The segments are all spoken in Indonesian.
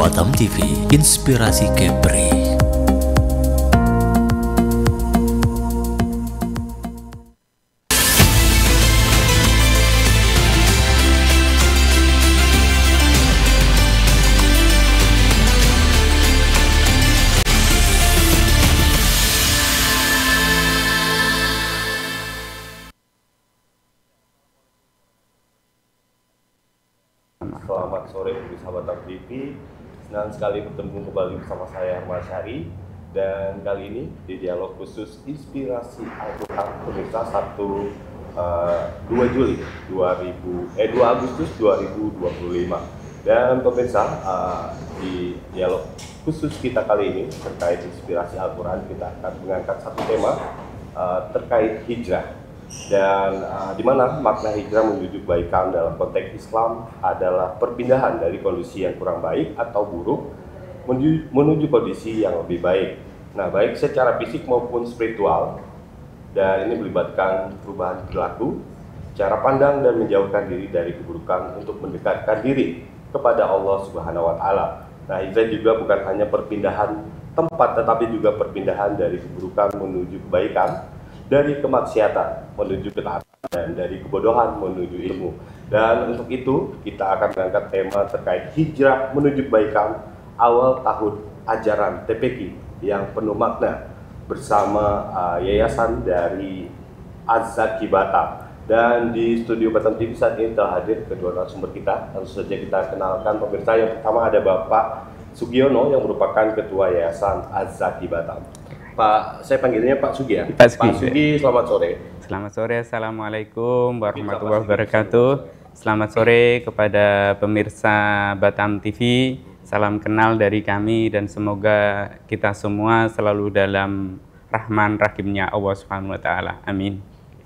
Batam TV, Inspirasi Kepri. Selamat sore pemirsa Batam TV. Senang sekali bertemu kembali bersama saya Ahmad Syari, dan kali ini di dialog khusus Inspirasi Al-Quran pemirsa 2 Agustus 2025. Dan pemirsa, di dialog khusus kita kali ini terkait Inspirasi Al-Quran, kita akan mengangkat satu tema terkait hijrah. Dan di mana makna hijrah menuju kebaikan dalam konteks Islam adalah perpindahan dari kondisi yang kurang baik atau buruk menuju kondisi yang lebih baik. Nah, baik secara fisik maupun spiritual, dan ini melibatkan perubahan perilaku, cara pandang, dan menjauhkan diri dari keburukan untuk mendekatkan diri kepada Allah Subhanahu wa Ta'ala. Nah, hijrah juga bukan hanya perpindahan tempat, tetapi juga perpindahan dari keburukan menuju kebaikan, dari kemaksiatan menuju ketaatan, dan dari kebodohan menuju ilmu. Dan untuk itu kita akan mengangkat tema terkait hijrah menuju kebaikan awal tahun ajaran TPQ yang penuh makna bersama yayasan dari Az-Zaki Batam. Dan di studio Batam TV saat ini telah hadir kedua narasumber kita. Langsung saja kita kenalkan pemirsa. Yang pertama ada Bapak Sugiono yang merupakan Ketua Yayasan Az-Zaki Batam. Pak, saya panggilnya Pak Sugi ya? Pak Sugi, selamat sore. Selamat sore, Assalamualaikum warahmatullahi wabarakatuh. Selamat sore kepada pemirsa Batam TV. Salam kenal dari kami dan semoga kita semua selalu dalam rahman rahimnya Allah Subhanahu wa Ta'ala. Amin.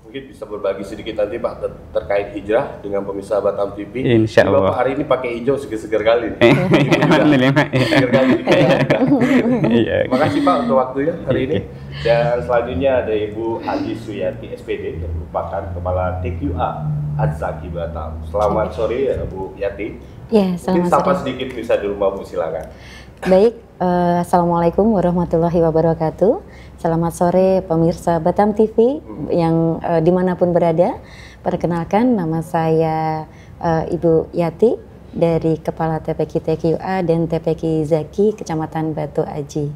Mungkin bisa berbagi sedikit nanti Pak terkait hijrah dengan pemirsa Batam TV. Insya Allah. Bapak hari ini pakai hijau seger-seger kali. Seger kali. Terima kasih Pak untuk waktunya hari ini. Dan selanjutnya ada Ibu Haji Suyati SPD yang merupakan Kepala TQA Az-Zaki Batam. Selamat sore ya Bu Yati. Ya, selamat sore. Mungkin sapa sedikit bisa di rumah Bu, silakan. Baik, Assalamualaikum warahmatullahi wabarakatuh. Selamat sore pemirsa Batam TV yang dimanapun berada. Perkenalkan, nama saya Ibu Yati dari Kepala TPQ TQA dan TPQ Zaki Kecamatan Batu Aji.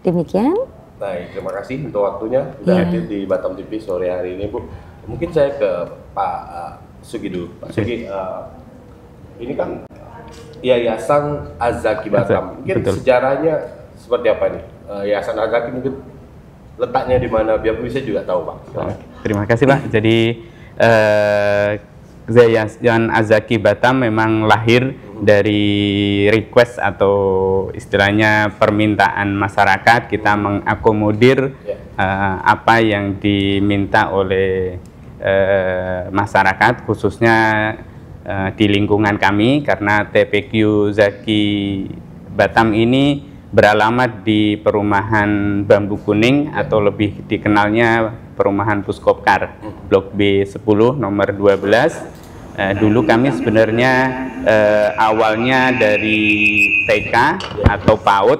Demikian. Baik, terima kasih untuk waktunya sudah hadir di Batam TV sore hari ini Bu. Mungkin saya ke Pak Sugi dulu. Pak Sugi, ini kan Yayasan Az-Zaki Batam. Mungkin sejarahnya seperti apa nih? Yayasan Az-Zaki mungkin letaknya di mana biar bisa juga tahu Pak. Terima kasih Pak. Jadi Yayasan Az-Zaki Batam memang lahir dari request atau istilahnya permintaan masyarakat. Kita mengakomodir apa yang diminta oleh masyarakat, khususnya di lingkungan kami, karena TPQ Zaki Batam ini beralamat di perumahan Bambu Kuning atau lebih dikenalnya perumahan Puskopkar, Blok B10 nomor 12. Dulu kami sebenarnya awalnya dari TK atau PAUD,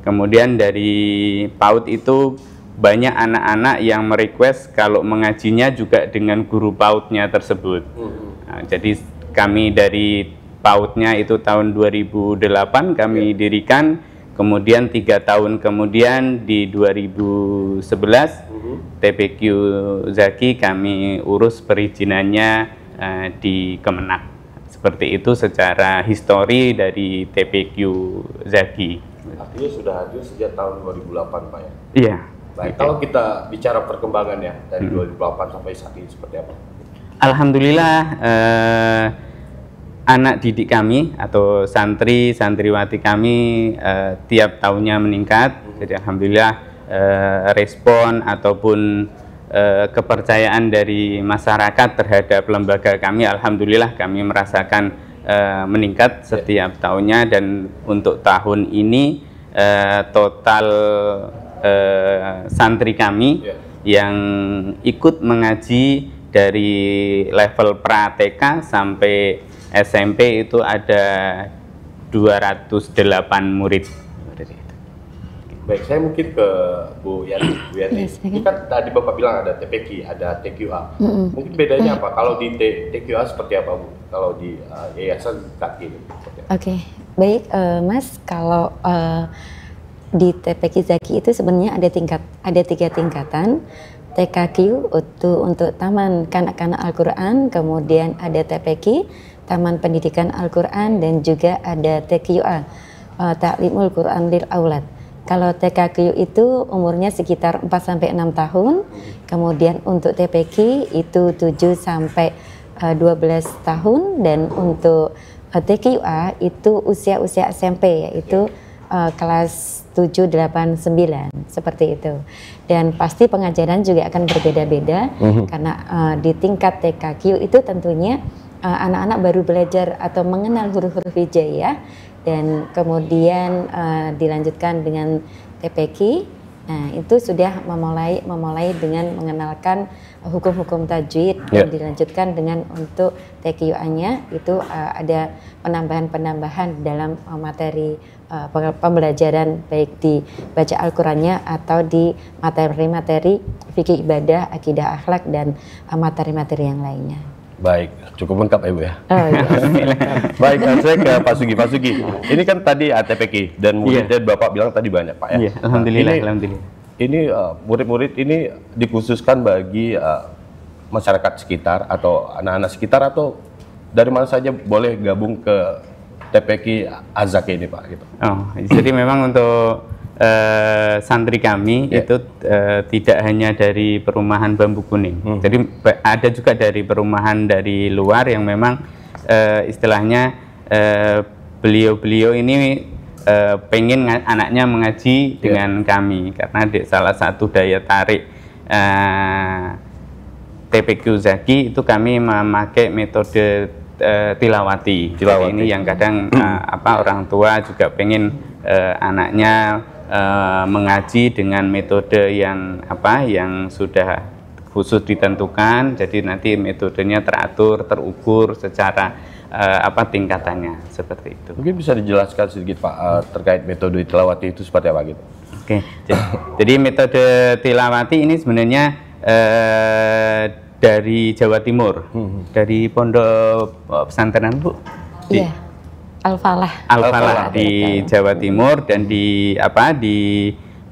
kemudian dari PAUD itu banyak anak-anak yang merequest kalau mengajinya juga dengan guru PAUD-nya tersebut. Nah, jadi kami dari PAUD-nya itu tahun 2008 kami dirikan, kemudian 3 tahun kemudian di 2011 TPQ Zaki kami urus perizinannya di Kemenak. Seperti itu secara histori dari TPQ Zaki. Artinya sudah hadir sejak tahun 2008 Pak ya? Iya. Baik, kalau kita bicara perkembangannya dari 2008 sampai saat ini seperti apa? Alhamdulillah anak didik kami atau santriwati kami tiap tahunnya meningkat. Jadi alhamdulillah respon ataupun kepercayaan dari masyarakat terhadap lembaga kami, alhamdulillah kami merasakan meningkat setiap tahunnya. Dan untuk tahun ini total santri kami yang ikut mengaji dari level pra TK sampai SMP itu ada 208 murid. Baik, saya mungkin ke Bu Yani. Bu Yani, Yes, ini kan tadi Bapak bilang ada TPQ, ada TQA. Mungkin bedanya apa? Kalau di TQA seperti apa, Bu? Kalau di Yayasan Zaki ini seperti apa? Oke, baik Mas, kalau di TPQ Zaki itu sebenarnya ada 3 tingkatan. TKQ untuk Taman Kanak-Kanak Al-Quran, kemudian ada TPQ, Taman Pendidikan Al-Quran, dan juga ada TQA, Ta'limul Quran lil Aulad. Kalau TKQ itu umurnya sekitar 4-6 tahun, kemudian untuk TPQ itu 7-12 tahun, dan untuk TQA itu usia SMP, yaitu kelas 7, 8, 9, seperti itu. Dan pasti pengajaran juga akan berbeda-beda, karena di tingkat TKQ itu tentunya anak-anak baru belajar atau mengenal huruf-huruf hijaiyah, dan kemudian dilanjutkan dengan TPQ. Nah, itu sudah memulai dengan mengenalkan hukum-hukum tajwid, dan dilanjutkan dengan untuk TQA-nya itu ada penambahan-penambahan dalam materi pembelajaran, baik di baca Al-Qurannya atau di materi-materi fikih ibadah, akidah akhlak, dan materi-materi yang lainnya. Baik, cukup lengkap ya Bu ya. Oh, iya. Baik, saya ke Pak Sugi. Pak Sugi, ini kan tadi TPQ dan muridnya Bapak bilang tadi banyak Pak ya. Iya, alhamdulillah, Ini, alhamdulillah. Ini murid-murid ini dikhususkan bagi masyarakat sekitar atau anak-anak sekitar, atau dari mana saja boleh gabung ke TPQ Azaki ini Pak gitu. Oh, jadi memang untuk santri kami itu tidak hanya dari perumahan Bambu Kuning. Jadi ada juga dari perumahan dari luar yang memang istilahnya beliau-beliau ini pengen anaknya mengaji dengan kami, karena salah satu daya tarik TPQ Zaki itu kami memakai metode tilawati. Ini yang kadang orang tua juga pengen anaknya mengaji dengan metode yang sudah khusus ditentukan, jadi nanti metodenya teratur, terukur secara tingkatannya, seperti itu. Mungkin bisa dijelaskan sedikit Pak terkait metode tilawati itu seperti apa gitu. Oke, jadi metode tilawati ini sebenarnya dari Jawa Timur, dari pondok pesantren Bu. Iya. Al-Falah di Jawa Timur, dan di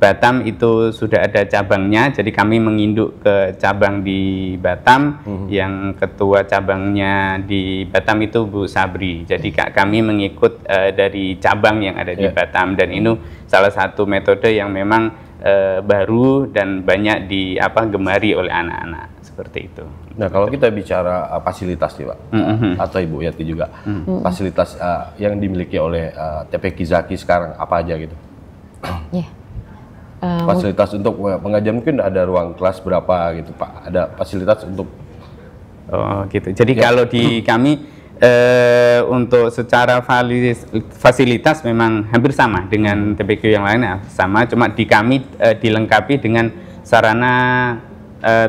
Batam itu sudah ada cabangnya. Jadi kami menginduk ke cabang di Batam, yang ketua cabangnya di Batam itu Bu Sabri. Jadi kami mengikut dari cabang yang ada di Batam, dan ini salah satu metode yang memang baru dan banyak gemari oleh anak-anak, seperti itu. Nah, kalau kita bicara fasilitas nih Pak, atau Ibu Yati juga, fasilitas yang dimiliki oleh TPQ Zaki sekarang apa aja gitu? Fasilitas untuk pengajar mungkin ada ruang kelas berapa gitu Pak? Ada fasilitas untuk? Oh gitu. Jadi kalau di kami untuk secara fasilitas memang hampir sama dengan TPQ yang lainnya, sama, cuma di kami dilengkapi dengan sarana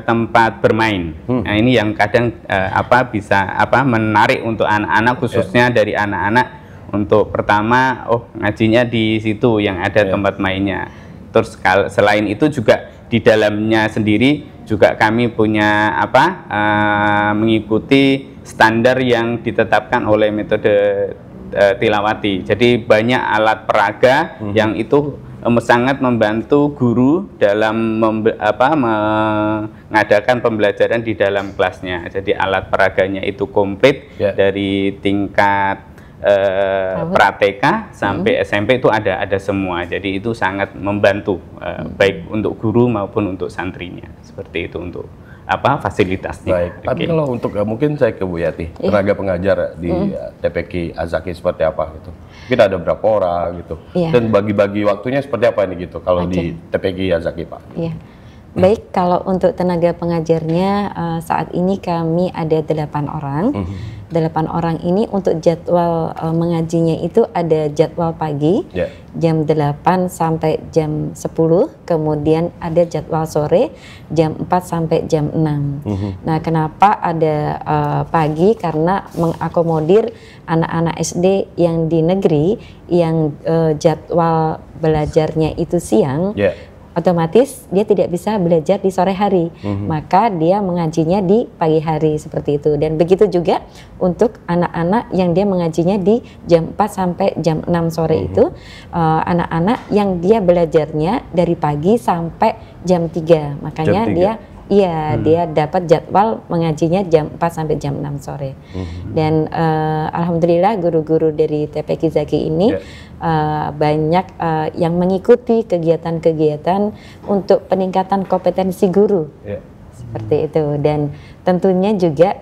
tempat bermain. Nah, ini yang kadang bisa menarik untuk anak-anak, khususnya dari anak-anak, untuk pertama ngajinya di situ yang ada tempat mainnya. Terus selain itu juga di dalamnya sendiri juga kami punya mengikuti standar yang ditetapkan oleh metode tilawati. Jadi banyak alat peraga yang itu sangat membantu guru dalam mengadakan pembelajaran di dalam kelasnya. Jadi alat peraganya itu komplit dari tingkat pra-TK sampai SMP itu ada semua. Jadi itu sangat membantu baik untuk guru maupun untuk santrinya. Seperti itu untuk fasilitasnya. Baik. Tapi kalau untuk mungkin saya ke Bu Yati, tenaga pengajar di TPQ Azaki seperti apa gitu? Mungkin ada berapa orang gitu? Dan bagi-bagi waktunya seperti apa ini gitu kalau di TPQ Azaki Pak? Iya. Baik, kalau untuk tenaga pengajarnya saat ini kami ada 8 orang. 8 orang ini untuk jadwal mengajinya itu ada jadwal pagi jam 8 sampai jam 10, kemudian ada jadwal sore jam 4 sampai jam 6. Nah, kenapa ada pagi? Karena mengakomodir anak-anak SD yang di negeri yang jadwal belajarnya itu siang. Otomatis dia tidak bisa belajar di sore hari, maka dia mengajinya di pagi hari seperti itu. Dan begitu juga untuk anak-anak yang dia mengajinya di jam 4 sampai jam 6 sore itu, anak-anak yang dia belajarnya dari pagi sampai jam 3, makanya dia dapat jadwal mengajinya jam 4 sampai jam 6 sore. Dan alhamdulillah guru-guru dari TPQ Zaki ini banyak yang mengikuti kegiatan-kegiatan untuk peningkatan kompetensi guru. Seperti itu. Dan tentunya juga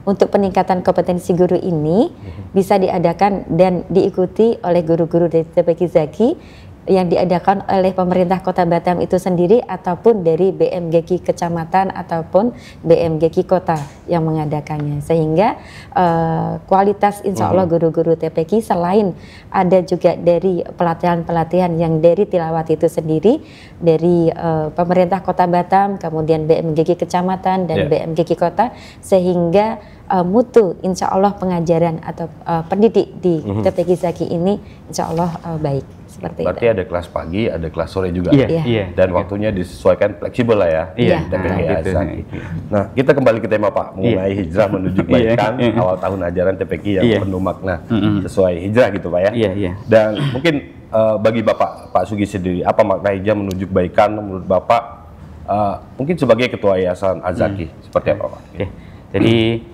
untuk peningkatan kompetensi guru ini bisa diadakan dan diikuti oleh guru-guru dari TPQ Zaki yang diadakan oleh pemerintah Kota Batam itu sendiri ataupun dari BMGQ Kecamatan ataupun BMGQ Kota yang mengadakannya, sehingga kualitas insya Allah guru-guru TPQ selain ada juga dari pelatihan-pelatihan yang dari tilawat itu sendiri dari pemerintah Kota Batam, kemudian BMGQ Kecamatan dan BMGQ Kota, sehingga mutu insya Allah pengajaran atau pendidik di TPQ Zaki ini insya Allah baik. Berarti ada kelas pagi, ada kelas sore juga. Dan waktunya disesuaikan fleksibel lah ya. Nah, kita kembali ke tema Pak mengenai hijrah menuju kebaikan awal tahun ajaran TPQ yang penuh makna sesuai hijrah gitu Pak ya. Dan mungkin bagi Pak Sugi sendiri, apa makna hijrah menuju kebaikan menurut Bapak? Mungkin sebagai Ketua Yayasan Az-Zaki seperti apa Pak? Jadi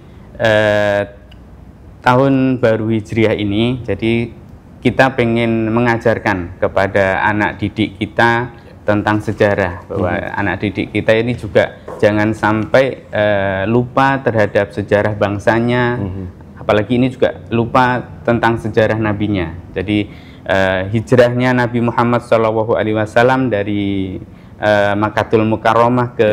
tahun baru Hijriah ini, jadi kita pengen mengajarkan kepada anak didik kita tentang sejarah, bahwa anak didik kita ini juga jangan sampai lupa terhadap sejarah bangsanya, apalagi ini juga lupa tentang sejarah nabinya. Jadi hijrahnya Nabi Muhammad SAW dari Makkatul Mukarramah ke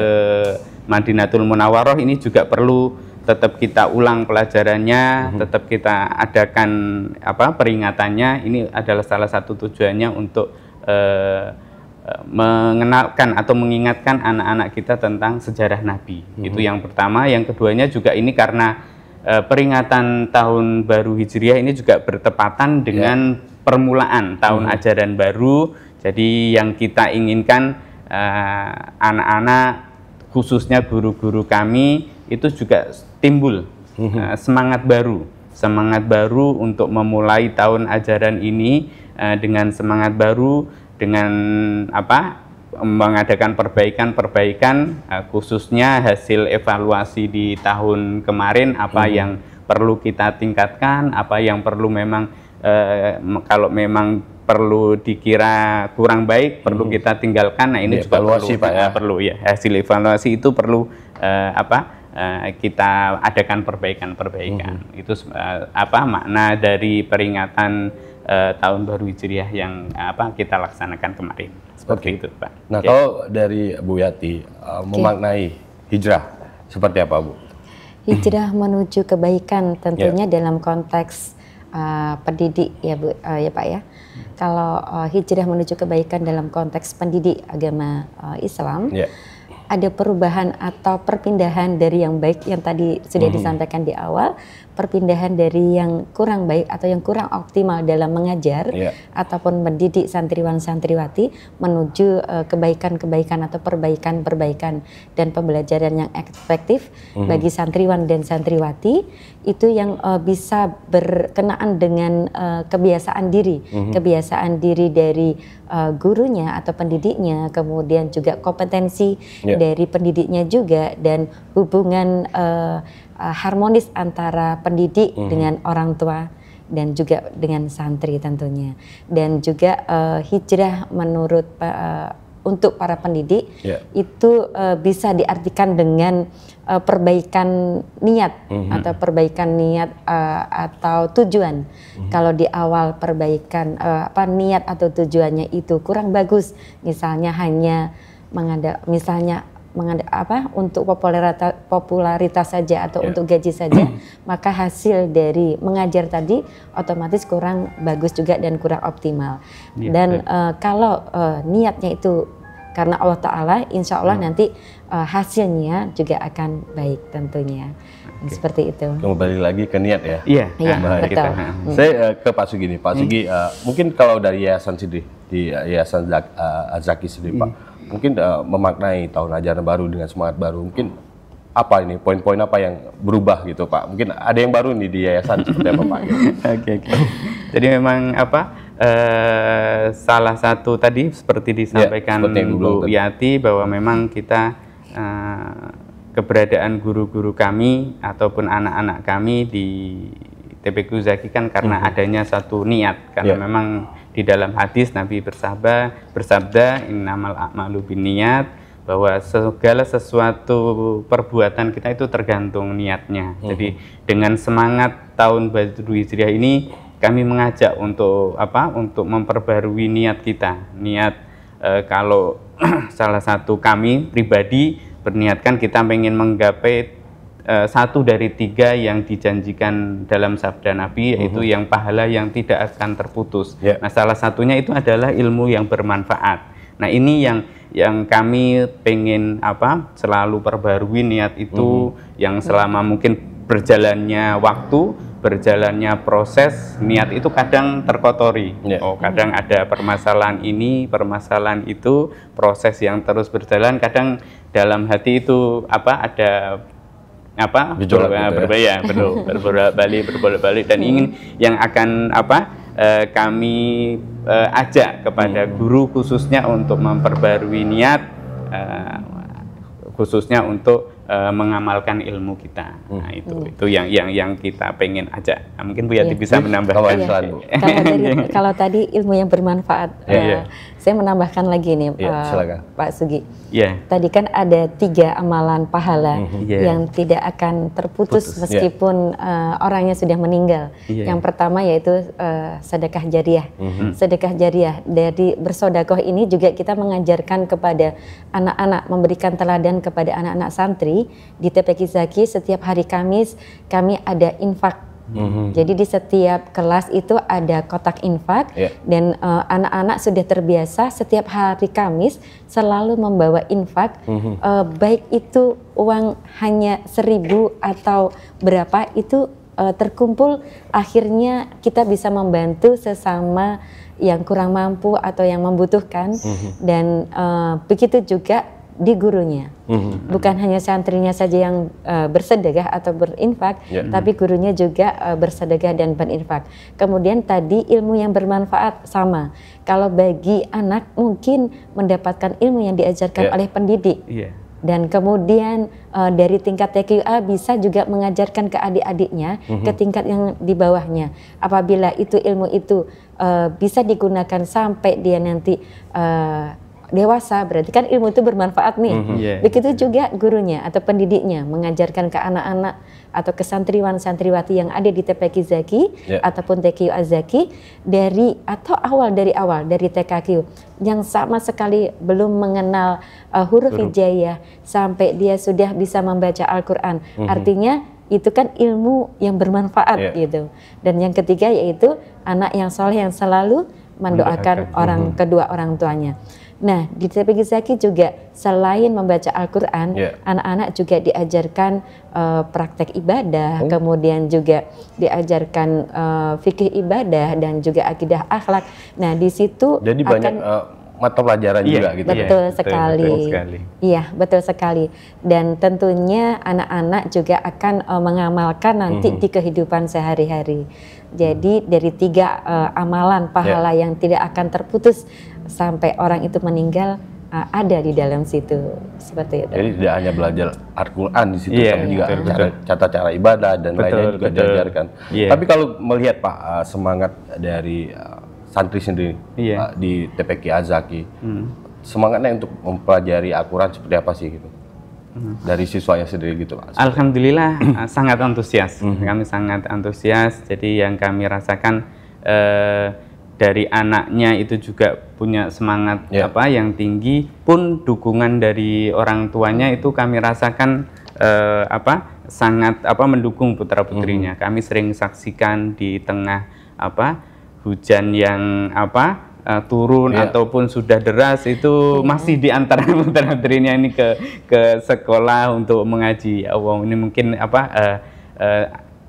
Madinatul Munawwaroh ini juga perlu tetap kita ulang pelajarannya, tetap kita adakan peringatannya. Ini adalah salah satu tujuannya untuk mengenalkan atau mengingatkan anak-anak kita tentang sejarah Nabi. Itu yang pertama. Yang keduanya juga ini karena peringatan tahun baru Hijriah ini juga bertepatan dengan permulaan tahun ajaran baru. Jadi yang kita inginkan anak-anak, khususnya guru-guru kami, itu juga timbul semangat baru untuk memulai tahun ajaran ini dengan semangat baru, dengan mengadakan perbaikan-perbaikan, khususnya hasil evaluasi di tahun kemarin, apa yang perlu kita tingkatkan, apa yang perlu memang kalau memang perlu dikira kurang baik perlu kita tinggalkan. Nah, ini juga perlu hasil evaluasi itu perlu kita adakan perbaikan-perbaikan. Itu makna dari peringatan tahun baru Hijriah yang kita laksanakan kemarin. Seperti itu, Pak. Nah, kalau dari Bu Yati memaknai hijrah seperti apa, Bu? Hijrah menuju kebaikan tentunya dalam konteks pendidik ya Bu, ya Pak ya. Kalau hijrah menuju kebaikan dalam konteks pendidik agama Islam, ada perubahan atau perpindahan dari yang baik yang tadi sudah disampaikan di awal, perpindahan dari yang kurang baik atau yang kurang optimal dalam mengajar ataupun mendidik santriwan-santriwati menuju kebaikan-kebaikan atau perbaikan-perbaikan dan pembelajaran yang efektif bagi santriwan dan santriwati, itu yang bisa berkenaan dengan kebiasaan diri dari gurunya atau pendidiknya, kemudian juga kompetensi dari pendidiknya juga, dan hubungan harmonis antara pendidik dengan orang tua dan juga dengan santri tentunya. Dan juga hijrah menurut untuk para pendidik itu bisa diartikan dengan perbaikan niat atau perbaikan niat atau tujuan. Kalau di awal perbaikan niat atau tujuannya itu kurang bagus, misalnya hanya misalnya untuk popularitas saja atau untuk gaji saja, maka hasil dari mengajar tadi otomatis kurang bagus juga dan kurang optimal. Dan kalau niatnya itu karena Allah Ta'ala, insya Allah nanti hasilnya juga akan baik tentunya. Seperti itu. Kembali lagi ke niat ya. Iya, betul. Saya ke Pak Sugi nih. Pak Sugi, mungkin kalau dari yayasan sendiri, di Yayasan Zaki sendiri Pak, mungkin memaknai tahun ajaran baru dengan semangat baru, mungkin apa ini poin-poin apa yang berubah gitu Pak? Mungkin ada yang baru nih di yayasan seperti apa Pak? Oke. Jadi memang salah satu tadi seperti disampaikan Bu Yati bahwa memang kita keberadaan guru-guru kami ataupun anak-anak kami di TPQ Zaki kan karena adanya satu niat, karena memang di dalam hadis Nabi bersabda innamal a'malu binniyat, bahwa segala sesuatu perbuatan kita itu tergantung niatnya. Jadi dengan semangat tahun Baru Hijriah ini kami mengajak untuk untuk memperbarui niat kita. Niat kalau salah satu kami pribadi berniatkan kita ingin menggapai 1 dari 3 yang dijanjikan dalam sabda Nabi, yaitu yang pahala yang tidak akan terputus. Nah, salah satunya itu adalah ilmu yang bermanfaat. Nah, ini yang kami pengen selalu perbarui niat itu, yang selama mungkin berjalannya waktu, berjalannya proses, niat itu kadang terkotori. Kadang ada permasalahan ini, permasalahan itu, proses yang terus berjalan, kadang dalam hati itu ada berbolak-balik dan ingin yang akan kami ajak kepada guru khususnya untuk memperbarui niat, khususnya untuk mengamalkan ilmu kita. Nah, itu yang kita pengen ajak. Nah, mungkin Bu Yati bisa menambahkan. Kalau tadi ilmu yang bermanfaat, saya menambahkan lagi nih, Pak Sugi. Tadi kan ada 3 amalan pahala yang tidak akan terputus meskipun orangnya sudah meninggal. Yang pertama yaitu sedekah jariah. Sedekah jariah dari bersodakoh ini juga kita mengajarkan kepada anak-anak, memberikan teladan kepada anak-anak santri. Di TPQ Zaki setiap hari Kamis kami ada infak. Jadi di setiap kelas itu ada kotak infak dan anak-anak sudah terbiasa setiap hari Kamis selalu membawa infak, baik itu uang hanya 1.000 atau berapa itu terkumpul, akhirnya kita bisa membantu sesama yang kurang mampu atau yang membutuhkan, dan begitu juga di gurunya. Bukan hanya santrinya saja yang bersedekah atau berinfak, tapi gurunya juga bersedekah dan berinfak. Kemudian tadi ilmu yang bermanfaat sama. Kalau bagi anak mungkin mendapatkan ilmu yang diajarkan oleh pendidik. Dan kemudian dari tingkat TQA bisa juga mengajarkan ke adik-adiknya ke tingkat yang di bawahnya. Apabila itu ilmu itu bisa digunakan sampai dia nanti dewasa, berarti kan ilmu itu bermanfaat nih. Begitu juga gurunya atau pendidiknya mengajarkan ke anak-anak atau ke santriwan-santriwati yang ada di TPQ Zaki ataupun TQA Zaki dari awal dari TKQ yang sama sekali belum mengenal huruf hijaiyah sampai dia sudah bisa membaca Al-Quran. Artinya itu kan ilmu yang bermanfaat gitu. Dan yang ketiga yaitu anak yang soleh yang selalu mendoakan kedua orang tuanya. Nah, di TPQ Zaki juga selain membaca Al-Quran, anak-anak juga diajarkan praktek ibadah, kemudian juga diajarkan fikih ibadah dan juga akidah akhlak. Nah, di situ jadi banyak mata pelajaran juga gitu. Betul sekali. Iya, betul sekali. Dan tentunya anak-anak juga akan mengamalkan nanti di kehidupan sehari-hari. Jadi dari 3 amalan pahala yang tidak akan terputus sampai orang itu meninggal ada di dalam situ, seperti itu. Jadi tidak hanya belajar Al-Quran di situ, tapi juga cara ibadah dan lainnya juga diajarkan. Tapi kalau melihat Pak semangat dari santri sendiri di TPQ Zaki, semangatnya untuk mempelajari Al-Quran seperti apa sih gitu? Dari siswanya sendiri gitu Pak? Alhamdulillah sangat antusias, kami sangat antusias. Jadi yang kami rasakan dari anaknya itu juga punya semangat yang tinggi, pun dukungan dari orang tuanya itu kami rasakan sangat mendukung putra-putrinya. Kami sering saksikan di tengah hujan yang turun ataupun sudah deras, itu masih di antara putra-putrinya ini ke sekolah untuk mengaji. Ini mungkin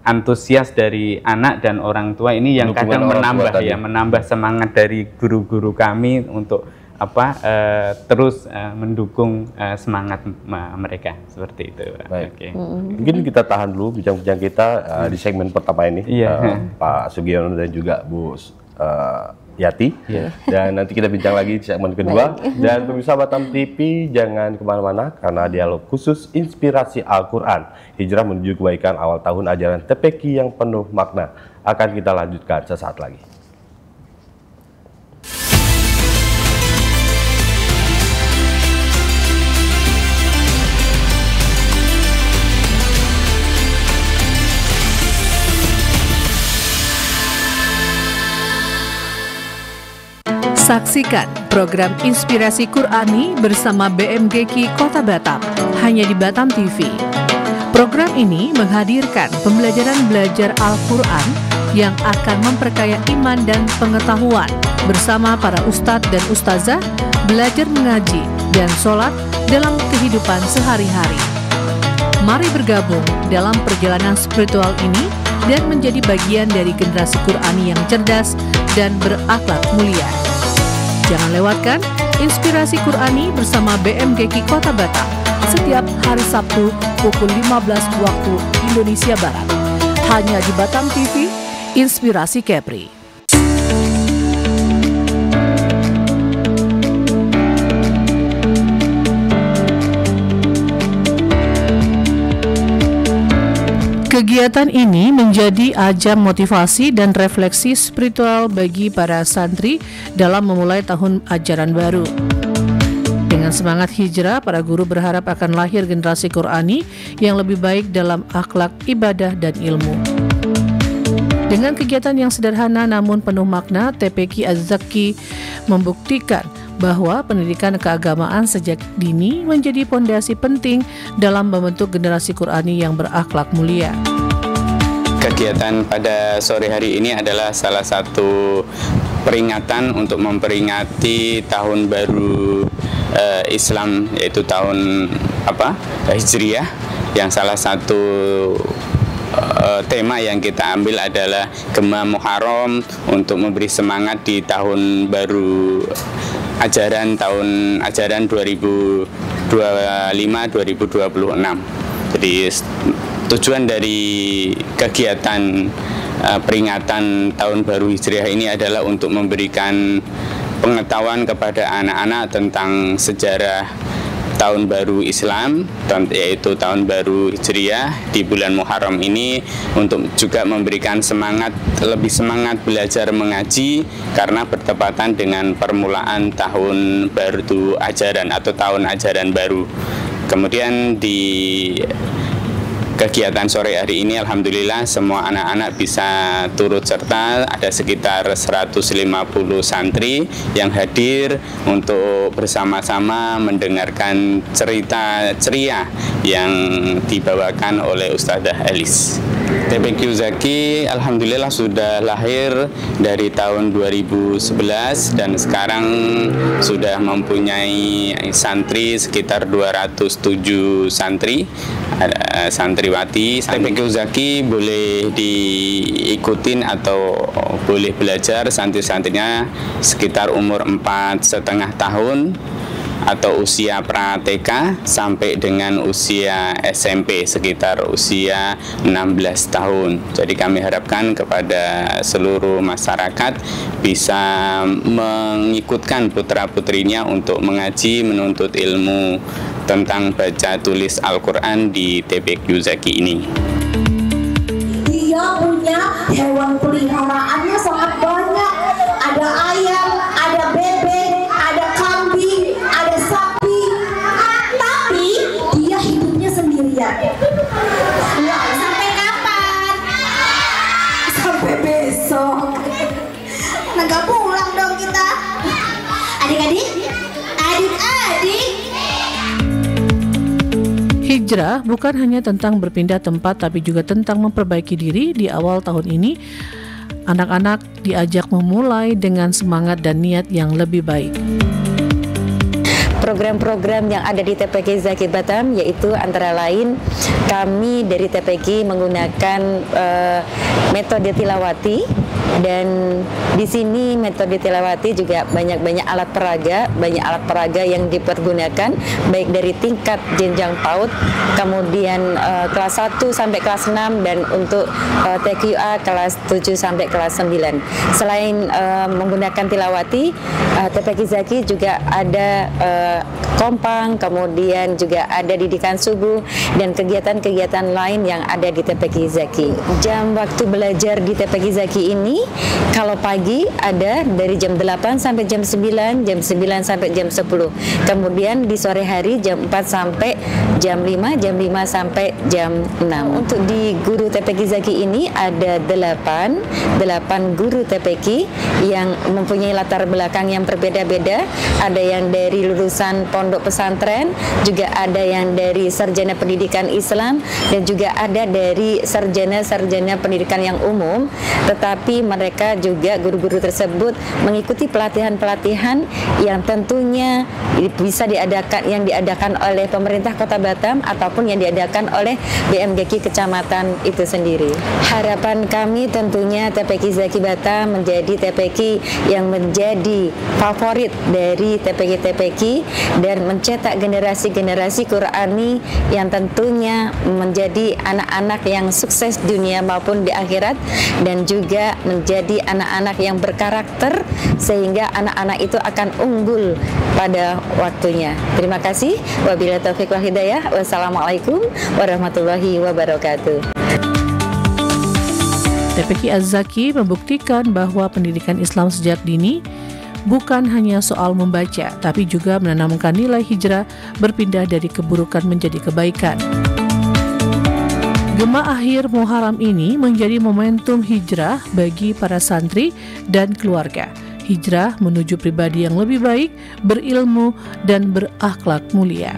antusias dari anak dan orang tua ini yang kadang menambah semangat dari guru-guru kami untuk terus mendukung semangat mereka, seperti itu. Okay. Mungkin kita tahan dulu bincang-bincang kita di segmen pertama ini, Pak Sugiono dan juga Bu Yati, dan nanti kita bincang lagi di segmen kedua. Dan pemirsa Batam TV jangan kemana-mana, karena dialog khusus inspirasi Al-Quran Hijrah menuju kebaikan awal tahun ajaran TPQ yang penuh makna akan kita lanjutkan sesaat lagi. Saksikan program Inspirasi Qur'ani bersama BMGQ Kota Batam, hanya di Batam TV. Program ini menghadirkan pembelajaran belajar Al-Quran yang akan memperkaya iman dan pengetahuan bersama para ustadz dan ustazah, belajar mengaji dan sholat dalam kehidupan sehari-hari. Mari bergabung dalam perjalanan spiritual ini dan menjadi bagian dari generasi Qur'ani yang cerdas dan berakhlak mulia. Jangan lewatkan Inspirasi Qur'ani bersama BMGQ Kota Batam setiap hari Sabtu pukul 15 waktu Indonesia Barat. Hanya di Batam TV, Inspirasi Kepri. Kegiatan ini menjadi ajang motivasi dan refleksi spiritual bagi para santri dalam memulai tahun ajaran baru. Dengan semangat hijrah, para guru berharap akan lahir generasi Qur'ani yang lebih baik dalam akhlak, ibadah, dan ilmu. Dengan kegiatan yang sederhana namun penuh makna, TPQ Az-Zaki membuktikan bahwa pendidikan keagamaan sejak dini menjadi fondasi penting dalam membentuk generasi Qur'ani yang berakhlak mulia. Kegiatan pada sore hari ini adalah salah satu peringatan untuk memperingati tahun baru Islam, yaitu tahun Hijriah, yang salah satu tema yang kita ambil adalah Gema Muharram untuk memberi semangat di tahun baru ajaran 2025-2026. Jadi tujuan dari kegiatan peringatan tahun baru Hijriah ini adalah untuk memberikan pengetahuan kepada anak-anak tentang sejarah tahun baru Islam, yaitu tahun baru Hijriah di bulan Muharram ini, untuk juga memberikan lebih semangat belajar mengaji karena bertepatan dengan permulaan tahun baru ajaran atau tahun ajaran baru. Kemudian di kegiatan sore hari ini alhamdulillah semua anak-anak bisa turut serta, ada sekitar 150 santri yang hadir untuk bersama-sama mendengarkan cerita ceria yang dibawakan oleh Ustadzah Elis. TPQ Zaki alhamdulillah sudah lahir dari tahun 2011 dan sekarang sudah mempunyai santri sekitar 207 santri, ada santriwati. TPQ Zaki boleh diikutin atau boleh belajar santri-santrinya sekitar umur 4,5 tahun atau usia pra-TK sampai dengan usia SMP sekitar usia 16 tahun. Jadi kami harapkan kepada seluruh masyarakat bisa mengikutkan putra-putrinya untuk mengaji, menuntut ilmu tentang baca tulis Al-Quran di TPQ Zaki ini. Dia punya hewan peliharaannya sangat banyak. Ada ayam, ada bebek, ada kambing, ada sapi. Tapi dia hidupnya sendirian. Wah, sampai kapan? Sampai besok. Nah, gak boleh. Ready? Hijrah bukan hanya tentang berpindah tempat, tapi juga tentang memperbaiki diri. Di awal tahun ini, anak-anak diajak memulai dengan semangat dan niat yang lebih baik. Program-program yang ada di TPK Zaki Batam yaitu antara lain kami dari TPK menggunakan metode tilawati, dan di sini metode tilawati juga banyak alat peraga yang dipergunakan baik dari tingkat jenjang PAUD, kemudian kelas 1 sampai kelas 6, dan untuk TQA kelas 7 sampai kelas 9. Selain menggunakan tilawati, TPK Zaki juga ada kompang, kemudian juga ada didikan subuh dan kegiatan-kegiatan lain yang ada di TPK Zaki. Jam waktu belajar di TPK Zaki ini kalau pagi ada dari jam 8 sampai jam 9, jam 9 sampai jam 10. Kemudian di sore hari jam 4 sampai jam 5, jam 5 sampai jam 6. Untuk di guru TPK Zaki ini ada 8 guru TPK yang mempunyai latar belakang yang berbeda-beda. Ada yang dari lulusan pondok pesantren, juga ada yang dari sarjana pendidikan Islam, dan juga ada dari sarjana pendidikan yang umum. Tetapi mereka juga guru-guru tersebut mengikuti pelatihan-pelatihan yang tentunya bisa diadakan oleh pemerintah Kota Batam ataupun yang diadakan oleh BMGK kecamatan itu sendiri. Harapan kami tentunya TPK Zaki Batam menjadi TPK yang menjadi favorit dari TPK-TPK dan mencetak generasi-generasi Qurani yang tentunya menjadi anak-anak yang sukses dunia maupun di akhirat, dan juga menjadi anak-anak yang berkarakter sehingga anak-anak itu akan unggul pada waktunya. Terima kasih. Wabillahi taufiq wal hidayah. Wassalamualaikum warahmatullahi wabarakatuh. TPK Az-Zaki membuktikan bahwa pendidikan Islam sejak dini bukan hanya soal membaca, tapi juga menanamkan nilai hijrah berpindah dari keburukan menjadi kebaikan. Gema akhir Muharram ini menjadi momentum hijrah bagi para santri dan keluarga. Hijrah menuju pribadi yang lebih baik, berilmu, dan berakhlak mulia.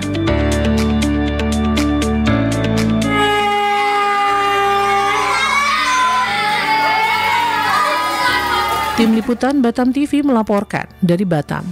Tim Liputan Batam TV melaporkan dari Batam.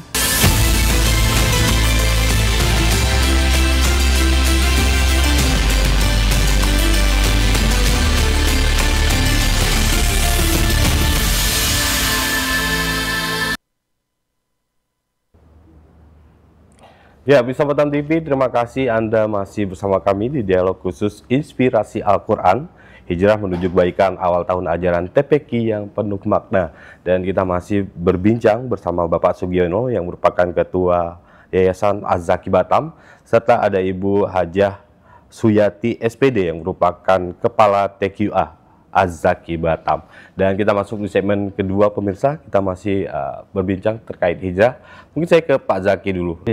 Ya, bisa Batam TV, terima kasih Anda masih bersama kami di dialog khusus Inspirasi Al-Quran, Hijrah menuju kebaikan awal tahun ajaran TPK yang penuh makna. Dan kita masih berbincang bersama Bapak Sugiono yang merupakan Ketua Yayasan Az-Zaki Batam, serta ada Ibu Hajah Suyati SPD yang merupakan Kepala TQA Az-Zaki Batam. Dan kita masuk di segmen kedua pemirsa, kita masih berbincang terkait hijrah. Mungkin saya ke Pak Zaki dulu.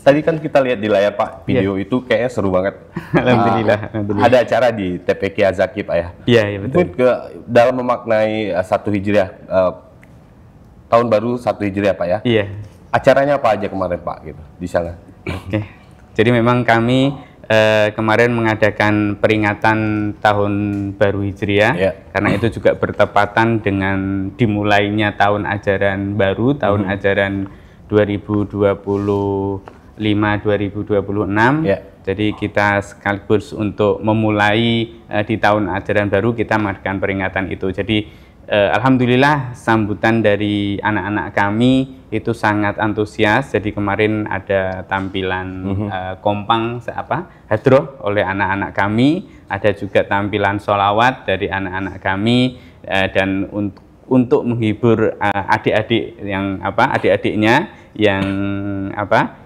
Tadi kan kita lihat di layar Pak, video itu kayaknya seru banget. Alhamdulillah. Ada acara di TPK Az-Zaki Pak ya? Iya, betul. Mungkin dalam memaknai 1 Hijriah, tahun baru 1 Hijriah Pak ya? Iya. Acaranya apa aja kemarin Pak gitu di sana? Oke. Jadi memang kami kemarin mengadakan peringatan tahun baru Hijriah, karena itu juga bertepatan dengan dimulainya tahun ajaran baru, tahun ajaran 2025-2026. Jadi kita sekaligus untuk memulai di tahun ajaran baru kita mengadakan peringatan itu. Jadi alhamdulillah sambutan dari anak-anak kami itu sangat antusias. Jadi kemarin ada tampilan kompang hadroh oleh anak-anak kami, ada juga tampilan sholawat dari anak-anak kami, dan untuk menghibur adik-adik yang adik-adiknya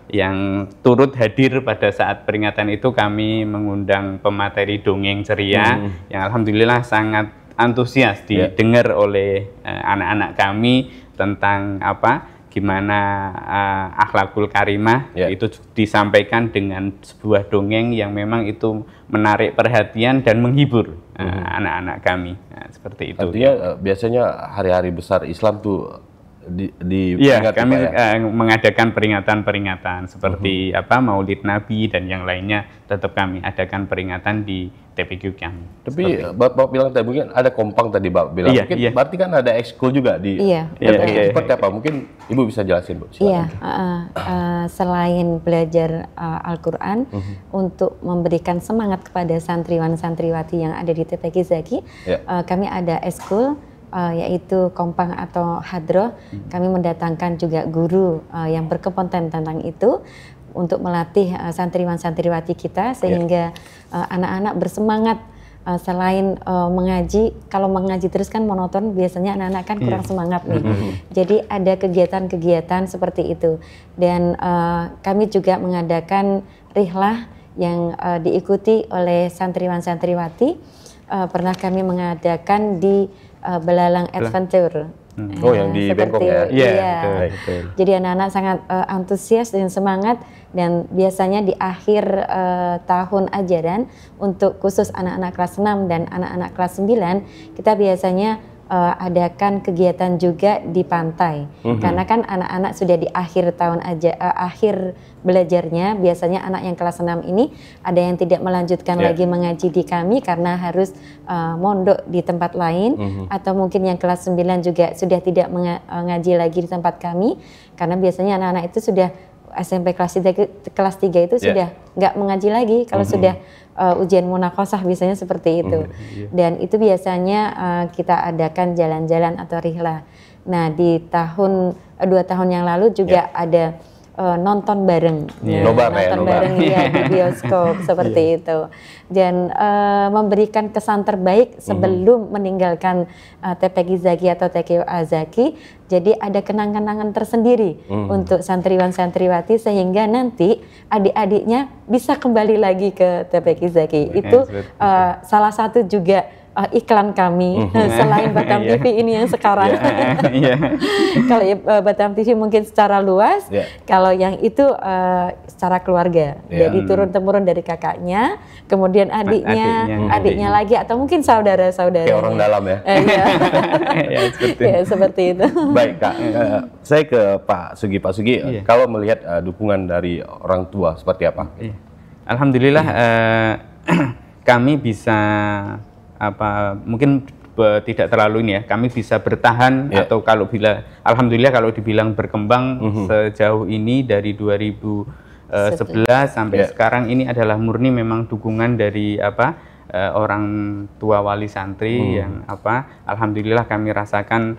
yang turut hadir pada saat peringatan itu, kami mengundang pemateri dongeng ceria yang alhamdulillah sangat antusias didengar oleh anak-anak kami tentang gimana akhlakul karimah. Itu disampaikan dengan sebuah dongeng yang memang itu menarik perhatian dan menghibur anak-anak kami. Seperti itu. Artinya biasanya hari-hari besar Islam tuh Iya, kami mengadakan peringatan-peringatan seperti Maulid Nabi dan yang lainnya, tetap kami adakan peringatan di TPQ kami. Tapi Bapak bilang tadi mungkin ada kompang tadi Bapak bilang, mungkin berarti kan ada ekskul juga di TPQ. Seperti apa? Mungkin Ibu bisa jelasin, Bu. Iya, selain belajar Al-Quran, untuk memberikan semangat kepada santriwan-santriwati yang ada di TPQ Zaki, kami ada ekskul, yaitu kompang atau hadroh. Kami mendatangkan juga guru yang berkompeten tentang itu untuk melatih santriwan-santriwati kita sehingga anak-anak bersemangat. Selain mengaji, kalau mengaji terus kan monoton, biasanya anak-anak kan kurang semangat nih. Jadi ada kegiatan-kegiatan seperti itu. Dan kami juga mengadakan rihlah yang diikuti oleh santriwan-santriwati. Pernah kami mengadakan di Belalang Adventure. Yang di Bengkok ya? Iya. Betul. Jadi anak-anak sangat antusias dan semangat, dan biasanya di akhir tahun ajaran untuk khusus anak-anak kelas 6 dan anak-anak kelas 9, kita biasanya adakan kegiatan juga di pantai. Karena kan anak-anak sudah di akhir tahun akhir belajarnya, biasanya anak yang kelas 6 ini ada yang tidak melanjutkan lagi mengaji di kami karena harus mondok di tempat lain, atau mungkin yang kelas 9 juga sudah tidak mengaji lagi di tempat kami karena biasanya anak-anak itu sudah SMP kelas 3 itu sudah nggak mengaji lagi kalau sudah ujian munakosah, biasanya seperti itu. Dan itu biasanya kita adakan jalan-jalan atau rihlah. Nah, di 2 tahun yang lalu juga ada nonton bareng, nonton bareng di bioskop seperti itu, dan memberikan kesan terbaik sebelum meninggalkan TPQ Zaki atau TKUA Zaki. Jadi ada kenang-kenangan tersendiri untuk santriwan-santriwati sehingga nanti adik-adiknya bisa kembali lagi ke TPQ Zaki. Itu salah satu juga iklan kami selain Batam TV ini yang sekarang. Kalau Batam TV mungkin secara luas, kalau yang itu secara keluarga. Jadi turun-temurun dari kakaknya, kemudian adiknya lagi, atau mungkin saudara-saudara. Kayak orang dalam ya. Seperti itu. Baik Kak, saya ke Pak Sugi. Pak Sugi, kalau melihat dukungan dari orang tua seperti apa? Alhamdulillah kami bisa mungkin tidak terlalu ini ya, kami bisa bertahan atau alhamdulillah kalau dibilang berkembang sejauh ini dari 2011 sampai sekarang, ini adalah murni memang dukungan dari orang tua wali santri yang alhamdulillah kami rasakan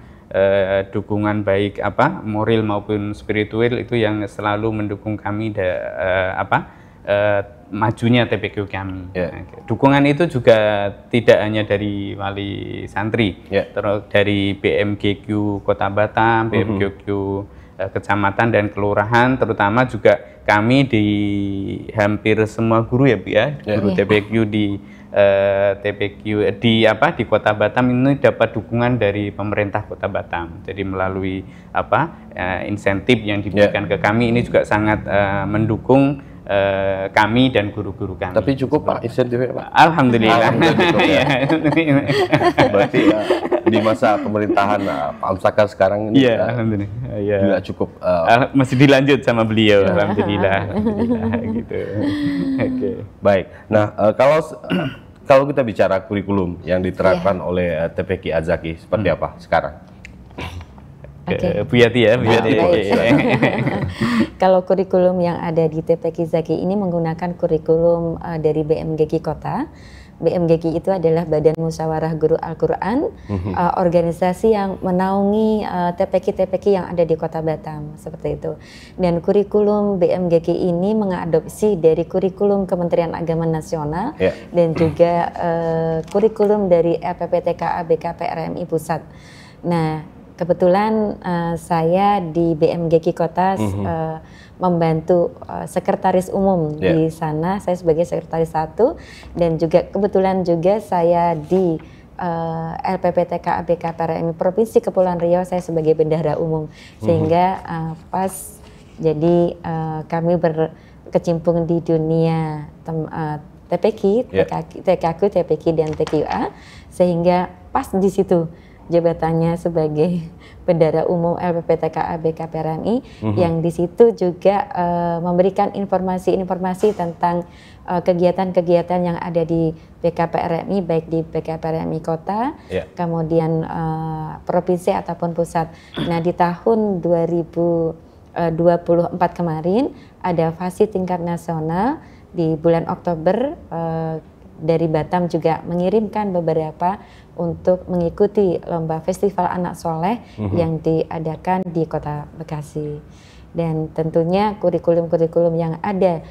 dukungan baik moral maupun spiritual itu yang selalu mendukung kami majunya TPQ kami. Dukungan itu juga tidak hanya dari wali santri, terus dari BMGQ Kota Batam, BMGQ kecamatan dan kelurahan, terutama juga kami di hampir semua guru ya Bu ya, guru TPQ di TPQ di Kota Batam ini dapat dukungan dari pemerintah Kota Batam. Jadi melalui insentif yang diberikan ke kami ini juga sangat mendukung kami dan guru-guru kami. Tapi cukup Pak insentifnya Pak? Alhamdulillah. Berarti di masa pemerintahan Pak Amsakar sekarang ini alhamdulillah. Juga cukup. Masih dilanjut sama beliau, alhamdulillah gitu. Baik. Nah, kalau kita bicara kurikulum yang diterapkan oleh TPQ Zaki seperti apa sekarang? Bu Yati ya, Bu Yati. Kalau kurikulum yang ada di TPQ Zaki ini menggunakan kurikulum dari BMGQ Kota. BMGQ itu adalah Badan Musyawarah Guru Al-Quran, organisasi yang menaungi TPQ-TPQ yang ada di Kota Batam, seperti itu. Dan kurikulum BMGQ ini mengadopsi dari kurikulum Kementerian Agama Nasional dan juga kurikulum dari LPPTKA BKP RMI Pusat. Nah, kebetulan saya di BMGQ Kota membantu sekretaris umum di sana. Saya sebagai sekretaris 1, dan juga kebetulan juga saya di LPPTKA BKP RMI Provinsi Kepulauan Riau, saya sebagai bendahara umum. Sehingga pas jadi kami berkecimpung di dunia TPQ, TKQ, TPQ dan TKUA, sehingga pas di situ jabatannya sebagai Bendahara Umum LPPTKA BKPRMI, yang di situ juga memberikan informasi-informasi tentang kegiatan-kegiatan yang ada di BKPRMI, baik di BKPRMI Kota, kemudian provinsi ataupun pusat. Nah, di tahun 2024 kemarin ada fasi tingkat nasional di bulan Oktober. Dari Batam juga mengirimkan beberapa untuk mengikuti lomba Festival Anak Soleh yang diadakan di Kota Bekasi. Dan tentunya kurikulum-kurikulum yang ada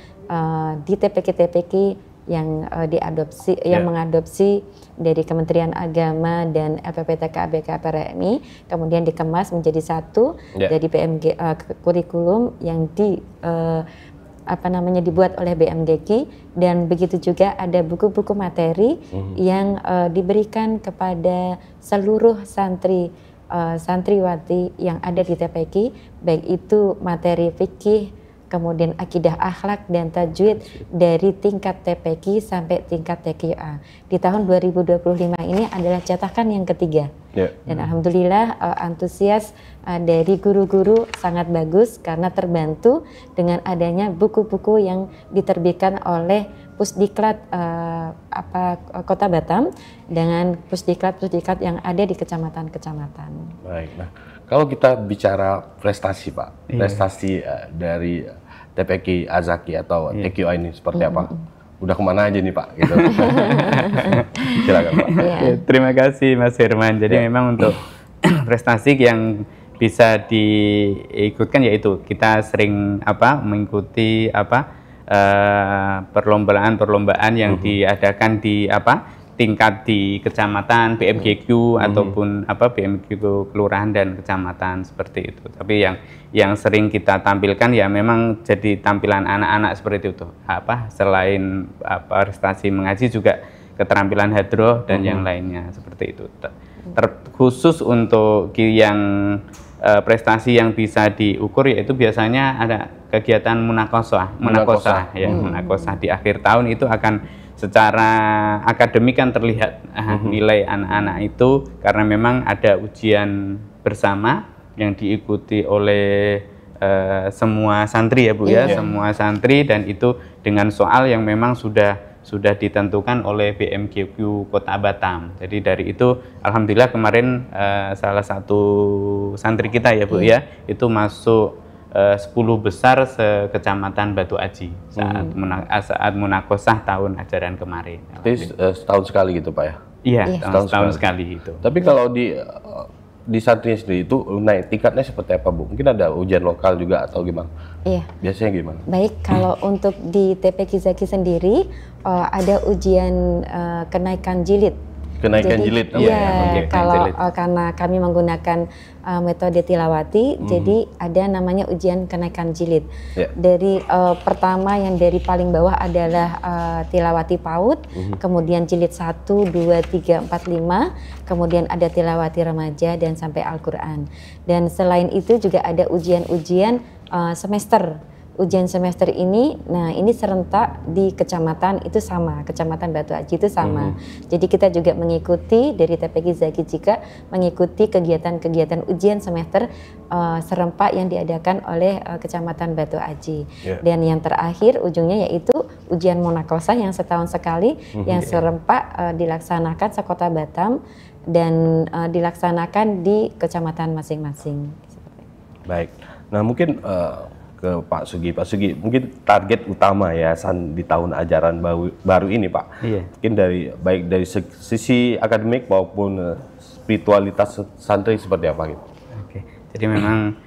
di TPK-TPK yang diadopsi, yang mengadopsi dari Kementerian Agama dan LPPTKA BKPRMI, kemudian dikemas menjadi satu dari BMG kurikulum yang dibuat oleh BMGK, dan begitu juga ada buku-buku materi yang diberikan kepada seluruh santriwati yang ada di TPK, baik itu materi fikih, kemudian akidah akhlak dan tajwid dari tingkat TPK sampai tingkat TQA. Di tahun 2025 ini adalah cetakan yang ketiga. Dan alhamdulillah antusias dari guru-guru sangat bagus karena terbantu dengan adanya buku-buku yang diterbitkan oleh Pusdiklat Kota Batam dengan pusdiklat yang ada di kecamatan-kecamatan. Baik. Nah, kalau kita bicara prestasi, Pak, prestasi dari TPK Azaki atau TQA ini seperti apa? Udah kemana aja nih, Pak? Gitu. Silakan, Pak. Terima kasih, Mas Firman. Jadi memang untuk prestasi yang bisa diikutkan yaitu kita sering mengikuti perlombaan yang diadakan di tingkat di kecamatan, BMGQ ataupun BMGQ kelurahan dan kecamatan seperti itu. Tapi yang sering kita tampilkan ya memang jadi tampilan anak-anak seperti itu. Selain prestasi mengaji juga keterampilan hadroh dan yang lainnya seperti itu. Khusus untuk yang prestasi yang bisa diukur yaitu biasanya ada kegiatan munakosah di akhir tahun. Itu akan secara akademik kan terlihat nilai anak-anak itu karena memang ada ujian bersama yang diikuti oleh semua santri ya Bu ya, semua santri, dan itu dengan soal yang memang sudah ditentukan oleh BMGQ Kota Batam. Jadi dari itu alhamdulillah kemarin salah satu santri kita ya Bu ya itu masuk 10 besar sekecamatan Batu Aji saat munakosah tahun ajaran kemarin. Jadi setahun sekali gitu Pak ya? Iya, setahun sekali itu. Tapi kalau di santri sendiri itu naik tingkatnya seperti apa Bu? Mungkin ada ujian lokal juga atau gimana? Iya. Biasanya gimana? Baik, kalau untuk di TPK Zaki sendiri ada ujian kenaikan jilid. Kenaikan jilid? Iya, karena kami menggunakan metode tilawati, jadi ada namanya ujian kenaikan jilid. Dari pertama yang dari paling bawah adalah tilawati PAUD, kemudian jilid 1, 2, 3, 4, 5, kemudian ada tilawati remaja dan sampai Al-Quran. Dan selain itu juga ada ujian-ujian semester. Ujian semester ini, nah ini serentak di kecamatan itu sama, kecamatan Batu Aji itu sama. Jadi kita juga mengikuti dari TPK Zaki juga mengikuti kegiatan-kegiatan ujian semester serempak yang diadakan oleh kecamatan Batu Aji. Dan yang terakhir ujungnya yaitu ujian munakosah yang setahun sekali yang serempak dilaksanakan sekota Batam dan dilaksanakan di kecamatan masing-masing. Baik, nah mungkin ke Pak Sugi, mungkin target utama yayasan di tahun ajaran baru ini Pak, mungkin baik dari sisi akademik maupun spiritualitas santri seperti apa gitu? Oke, jadi memang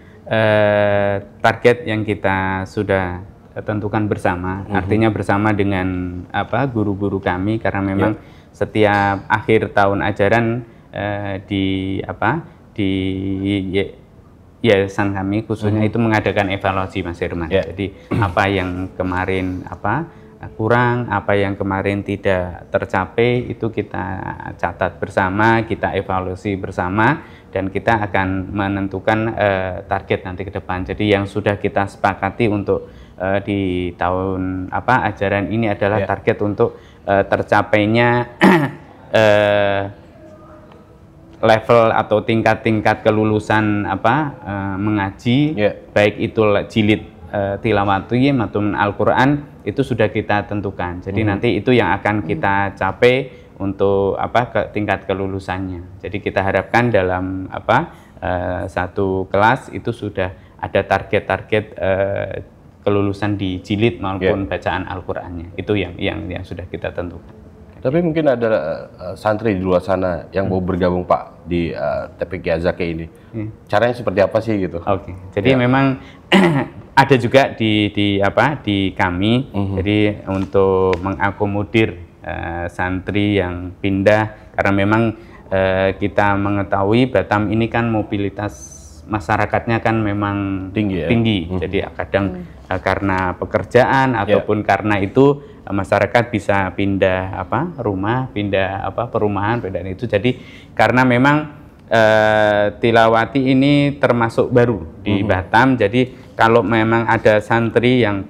target yang kita sudah tentukan bersama, artinya bersama dengan guru-guru kami, karena memang setiap akhir tahun ajaran di yayasan kami khususnya itu mengadakan evaluasi Mas Herman. Jadi apa yang kemarin kurang, apa yang kemarin tidak tercapai itu kita catat bersama, kita evaluasi bersama, dan kita akan menentukan target nanti ke depan. Jadi yang sudah kita sepakati untuk di tahun ajaran ini adalah target untuk tercapainya level atau tingkat-tingkat kelulusan mengaji, baik itu jilid tilawati maupun Al-Qur'an itu sudah kita tentukan. Jadi nanti itu yang akan kita capai untuk ke tingkat kelulusannya. Jadi kita harapkan dalam satu kelas itu sudah ada target-target kelulusan di jilid maupun bacaan Al-Qur'annya. Itu yang sudah kita tentukan. Tapi mungkin ada santri di luar sana yang mau bergabung Pak di TPQ Zaki ini. Caranya seperti apa sih gitu? Oke. Jadi memang ada juga di kami. Jadi untuk mengakomodir santri yang pindah, karena memang kita mengetahui Batam ini kan mobilitas masyarakatnya kan memang tinggi. Jadi kadang karena pekerjaan ataupun karena itu masyarakat bisa pindah rumah, pindah perumahan, pindah itu. Jadi karena memang Tilawati ini termasuk baru di Batam. Jadi kalau memang ada santri yang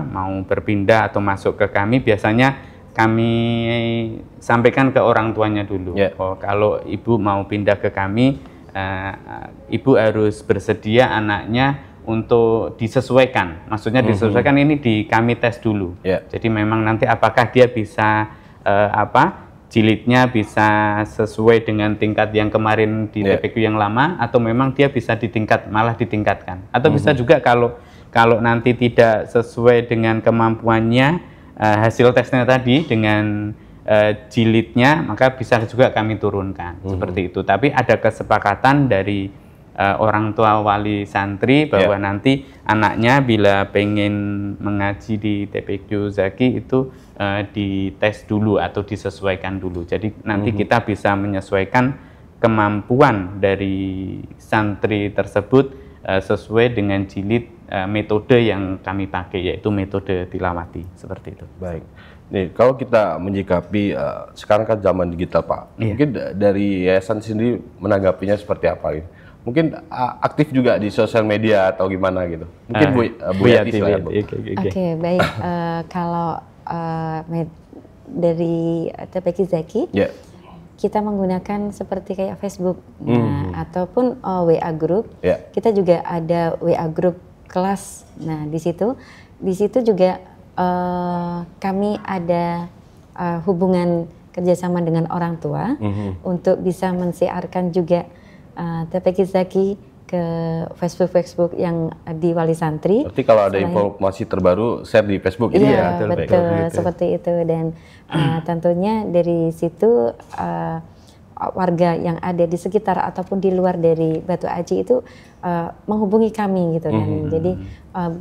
mau berpindah atau masuk ke kami, biasanya kami sampaikan ke orang tuanya dulu. Oh, kalau ibu mau pindah ke kami, ibu harus bersedia anaknya untuk disesuaikan. Maksudnya disesuaikan ini kami tes dulu. Jadi memang nanti apakah dia bisa jilidnya bisa sesuai dengan tingkat yang kemarin di TPQ yang lama, atau memang dia bisa malah ditingkatkan. Atau bisa juga kalau nanti tidak sesuai dengan kemampuannya, hasil tesnya tadi dengan jilidnya, maka bisa juga kami turunkan seperti itu. Tapi ada kesepakatan dari orang tua wali santri bahwa nanti anaknya bila pengen mengaji di TPQ Zaki itu dites dulu atau disesuaikan dulu. Jadi nanti kita bisa menyesuaikan kemampuan dari santri tersebut sesuai dengan jilid metode yang kami pakai, yaitu metode tilawati seperti itu. Baik. Nih, kalau kita menyikapi sekarang kan zaman digital Pak, mungkin dari yayasan sendiri menanggapinya seperti apa ini? Mungkin aktif juga di sosial media atau gimana gitu? Mungkin Bu Yati silahkan, Bu. Oke, baik. Kalau dari TPQ Zaki, kita menggunakan seperti kayak Facebook, ataupun WA Group. Kita juga ada WA Group kelas. Nah, di situ juga kami ada hubungan kerjasama dengan orang tua untuk bisa mensiarkan juga TPQ Zaki ke Facebook yang di Wali Santri. Berarti kalau ada informasi terbaru share di Facebook ini ya? Betul, seperti itu. Dan tentunya dari situ warga yang ada di sekitar ataupun di luar dari Batu Aji itu menghubungi kami gitu kan. Jadi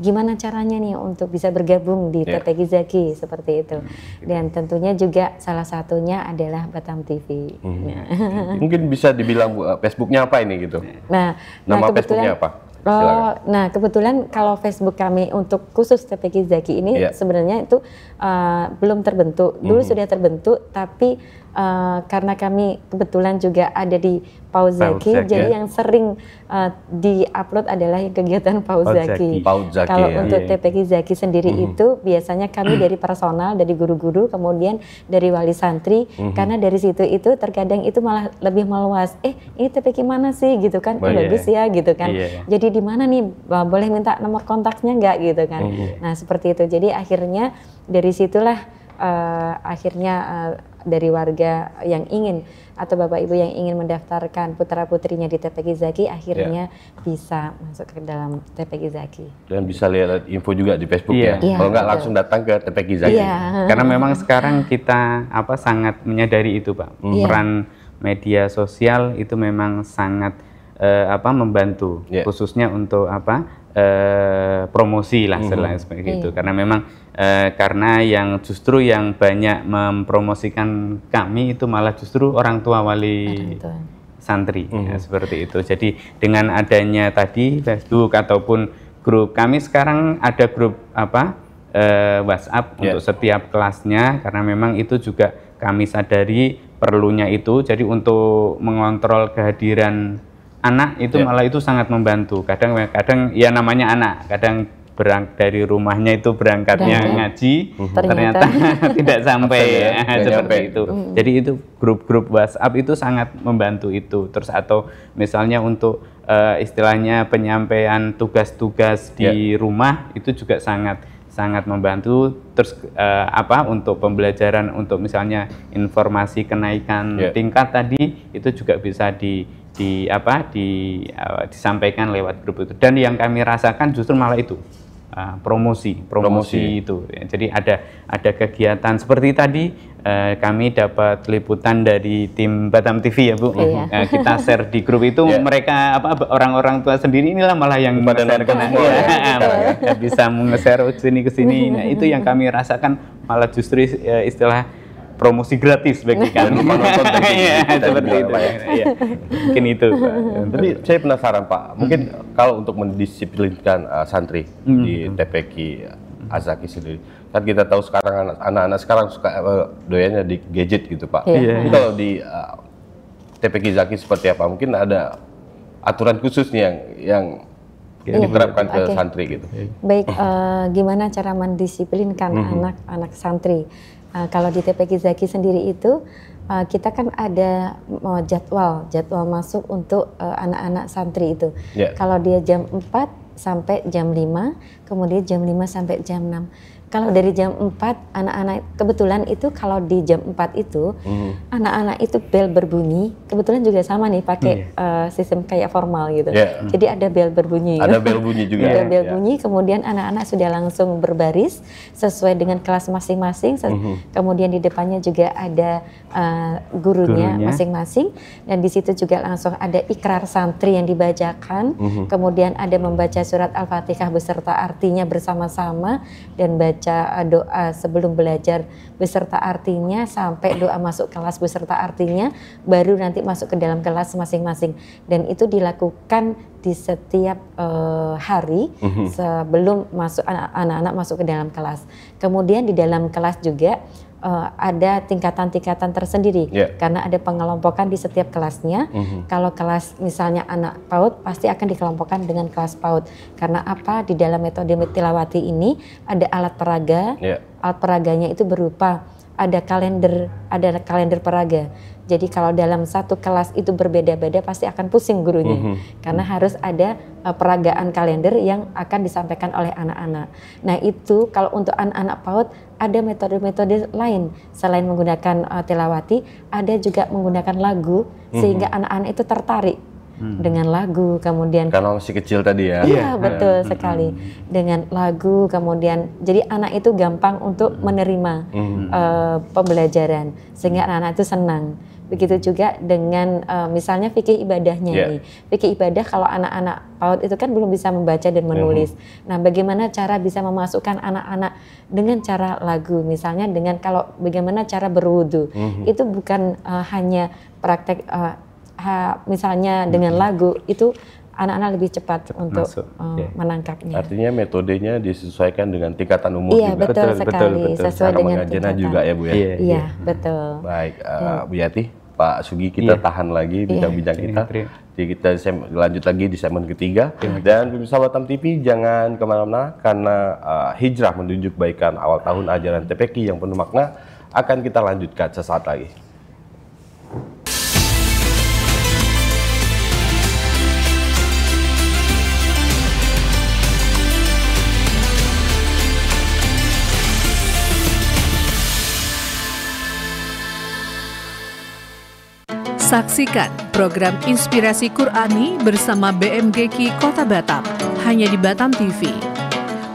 gimana caranya nih untuk bisa bergabung di TPQ Zaki seperti itu. Dan tentunya juga salah satunya adalah Batam TV. Mungkin bisa dibilang Facebooknya apa ini gitu? Nama Facebooknya apa? Nah kebetulan kalau Facebook kami untuk khusus TPQ Zaki ini sebenarnya itu belum terbentuk. Dulu sudah terbentuk, tapi karena kami kebetulan juga ada di Paud Zaki, jadi yang sering di-upload adalah kegiatan Paud Zaki. Kalau untuk TPQ Zaki sendiri itu biasanya kami dari personal, dari guru-guru, kemudian dari wali santri, karena dari situ itu terkadang itu malah lebih meluas. Ini TPQ mana sih gitu kan? Bagus ya gitu kan. Jadi di mana nih? Boleh minta nomor kontaknya nggak gitu kan? Nah seperti itu. Jadi akhirnya dari situlah dari warga yang ingin atau bapak ibu yang ingin mendaftarkan putra putrinya di TPQ Zaki akhirnya bisa masuk ke dalam TPQ Zaki. Dan bisa lihat info juga di Facebook ya. Kalau nggak langsung datang ke TPQ Zaki. Karena memang sekarang kita sangat menyadari itu Pak. Peran media sosial itu memang sangat membantu, khususnya untuk promosi lah seperti itu. Karena memang karena yang justru yang banyak mempromosikan kami itu malah justru orang tua wali santri seperti itu. Jadi dengan adanya tadi Facebook ataupun grup, kami sekarang ada grup WhatsApp untuk setiap kelasnya, karena memang itu juga kami sadari perlunya itu. Jadi untuk mengontrol kehadiran anak itu malah itu sangat membantu. Kadang ya namanya anak, kadang dari rumahnya itu berangkatnya ngaji, ternyata tidak sampai seperti itu. Jadi itu grup-grup WhatsApp itu sangat membantu itu. Terus atau misalnya untuk istilahnya penyampaian tugas-tugas di rumah itu juga sangat membantu. Terus untuk pembelajaran, untuk misalnya informasi kenaikan tingkat tadi itu juga bisa disampaikan lewat grup itu. Dan yang kami rasakan justru malah itu promosi itu. Jadi ada kegiatan seperti tadi, kami dapat liputan dari tim Batam TV ya Bu. Kita share di grup itu, mereka orang-orang tua sendiri inilah malah yang nge-share bisa nge-share ke sini. Nah itu yang kami rasakan malah justru istilah promosi gratis bagi kami. Seperti itu. Mungkin itu Pak. Tapi saya penasaran Pak, mungkin kalau untuk mendisiplinkan santri di TPQ Azaki sendiri, kan kita tahu sekarang anak-anak sekarang suka doyannya di gadget gitu Pak. Kalau di TPQ Azaki seperti apa? Mungkin ada aturan khusus yang diterapkan ke santri gitu. Baik, gimana cara mendisiplinkan anak-anak santri? Kalau di TPQ Zaki sendiri itu kita kan ada jadwal masuk untuk anak-anak santri itu. Kalau dia jam 4 sampai jam 5, kemudian jam 5 sampai jam 6. Kalau dari jam 4 anak-anak, kebetulan itu kalau di jam 4 itu anak-anak itu bel berbunyi, kebetulan juga sama nih pakai sistem kayak formal gitu. Jadi ada bel berbunyi. Ada bel bunyi juga. Ada bel bunyi, kemudian anak-anak sudah langsung berbaris sesuai dengan kelas masing-masing. Kemudian di depannya juga ada gurunya masing-masing, dan di situ juga langsung ada ikrar santri yang dibacakan. Kemudian ada membaca surat Al-Fatihah beserta artinya bersama-sama, dan baca doa sebelum belajar beserta artinya, sampai doa masuk kelas beserta artinya, baru nanti masuk ke dalam kelas masing-masing. Dan itu dilakukan di setiap hari sebelum anak-anak masuk ke dalam kelas. Kemudian di dalam kelas juga ada tingkatan-tingkatan tersendiri, karena ada pengelompokan di setiap kelasnya. Kalau kelas misalnya anak PAUD pasti akan dikelompokkan dengan kelas PAUD. Karena apa? Di dalam metode tilawati ini ada alat peraga. Alat peraganya itu berupa ada kalender peraga. Jadi kalau dalam satu kelas itu berbeda-beda pasti akan pusing gurunya, karena harus ada peragaan kalender yang akan disampaikan oleh anak-anak. Nah itu kalau untuk anak-anak PAUD ada metode-metode lain selain menggunakan tilawati, ada juga menggunakan lagu sehingga anak-anak itu tertarik dengan lagu. Kemudian karena masih kecil tadi ya. Iya betul sekali, dengan lagu. Kemudian jadi anak itu gampang untuk menerima pembelajaran sehingga anak-anak itu senang. Begitu juga dengan misalnya fikih ibadahnya nih. Fikih ibadah kalau anak-anak PAUD itu kan belum bisa membaca dan menulis. Nah, bagaimana cara bisa memasukkan anak-anak dengan cara lagu, misalnya dengan bagaimana cara berwudu. Itu bukan hanya praktek misalnya dengan lagu, itu anak-anak lebih cepat untuk menangkapnya. Artinya metodenya disesuaikan dengan tingkatan umur. Iya betul sekali, sesuai dengan tingkatan juga ya Bu ya. Iya betul. Baik Bu Yati, Pak Sugi, kita tahan lagi bincang-bincang kita. Jadi kita lanjut lagi di segmen ketiga. Dan pemirsa Batam TV jangan kemana-mana, karena hijrah menuju kebaikan awal tahun ajaran TPQ yang penuh makna akan kita lanjutkan sesaat lagi. Saksikan program Inspirasi Qur'ani bersama BMGQ Kota Batam, hanya di Batam TV.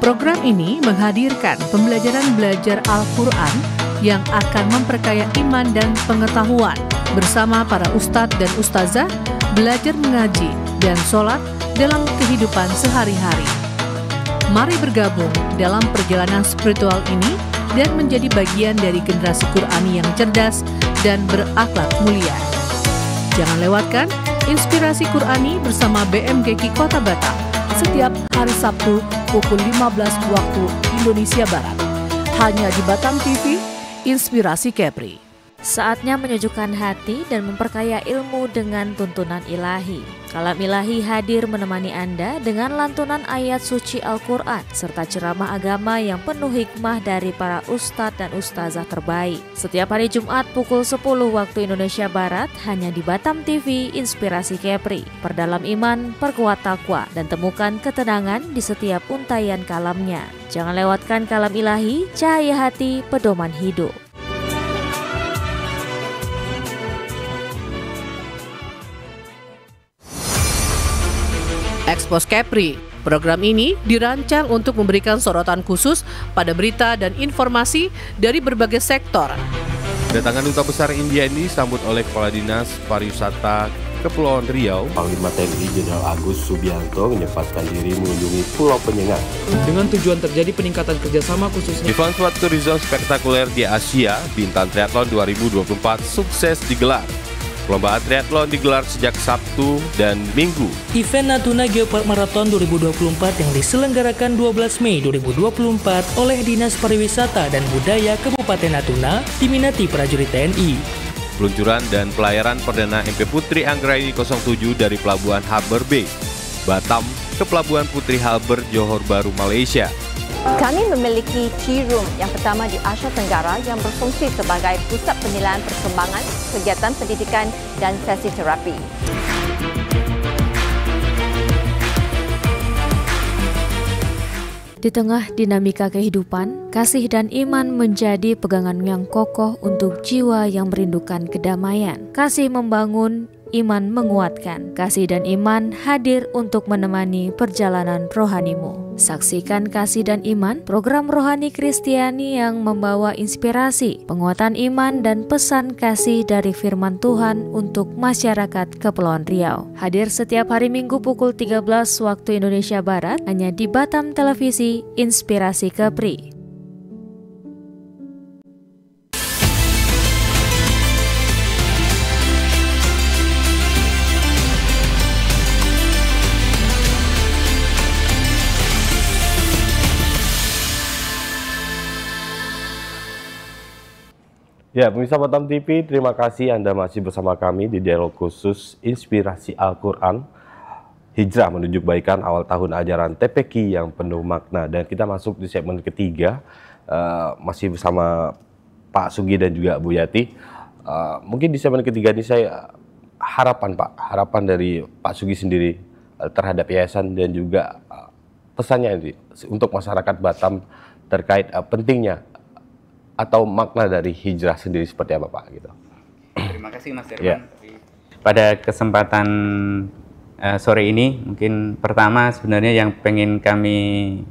Program ini menghadirkan pembelajaran belajar Al-Quran yang akan memperkaya iman dan pengetahuan bersama para ustadz dan ustazah, belajar mengaji dan sholat dalam kehidupan sehari-hari. Mari bergabung dalam perjalanan spiritual ini dan menjadi bagian dari generasi Qur'ani yang cerdas dan berakhlak mulia. Jangan lewatkan Inspirasi Qur'ani bersama BMGQ Kota Batam setiap hari Sabtu pukul 15 waktu Indonesia Barat. Hanya di Batam TV, Inspirasi Kepri. Saatnya menyejukkan hati dan memperkaya ilmu dengan tuntunan ilahi. Kalam Ilahi hadir menemani Anda dengan lantunan ayat suci Al-Quran serta ceramah agama yang penuh hikmah dari para ustadz dan ustazah terbaik. Setiap hari Jumat pukul 10 waktu Indonesia Barat hanya di Batam TV Inspirasi Kepri. Perdalam iman, perkuat takwa, dan temukan ketenangan di setiap untayan kalamnya. Jangan lewatkan Kalam Ilahi, cahaya hati, pedoman hidup. Expose Kepri. Program ini dirancang untuk memberikan sorotan khusus pada berita dan informasi dari berbagai sektor. Kedatangan Duta Besar India ini disambut oleh Kepala Dinas Pariwisata Kepulauan Riau, Panglima TNI Jenderal Agus Subianto menyempatkan diri mengunjungi Pulau Penyengat. Dengan tujuan terjadi peningkatan kerjasama khususnya. Event Sport Tourism spektakuler di Asia, Bintan Triathlon 2024 sukses digelar. Perlombaan triathlon digelar sejak Sabtu dan Minggu. Event Natuna Geopark Marathon 2024 yang diselenggarakan 12 Mei 2024 oleh Dinas Pariwisata dan Budaya Kabupaten Natuna diminati prajurit TNI. Peluncuran dan pelayaran perdana MP Putri Anggraini 07 dari Pelabuhan Harbour Bay, Batam ke Pelabuhan Putri Harbour, Johor Bahru, Malaysia. Kami memiliki Tea Room yang pertama di Asia Tenggara yang berfungsi sebagai pusat penilaian perkembangan, kegiatan pendidikan dan sesi terapi. Di tengah dinamika kehidupan, kasih dan iman menjadi pegangan yang kokoh untuk jiwa yang merindukan kedamaian. Kasih membangun, iman menguatkan. Kasih dan iman hadir untuk menemani perjalanan rohanimu. Saksikan Kasih dan Iman, program rohani Kristiani yang membawa inspirasi, penguatan iman dan pesan kasih dari firman Tuhan untuk masyarakat Kepulauan Riau. Hadir setiap hari Minggu pukul 13 waktu Indonesia Barat hanya di Batam Televisi Inspirasi Kepri. Ya, pemirsa Batam TV, terima kasih Anda masih bersama kami di dialog khusus Inspirasi Al-Quran, Hijrah menuju kebaikan awal tahun ajaran TPQ yang penuh makna. Dan kita masuk di segmen ketiga, masih bersama Pak Sugi dan juga Bu Yati. Mungkin di segmen ketiga ini saya harapan dari Pak Sugi sendiri terhadap yayasan dan juga pesannya ini untuk masyarakat Batam terkait pentingnya atau makna dari hijrah sendiri seperti apa Pak? Gitu. Terima kasih Mas Irwan. Pada kesempatan sore ini mungkin pertama sebenarnya yang pengen kami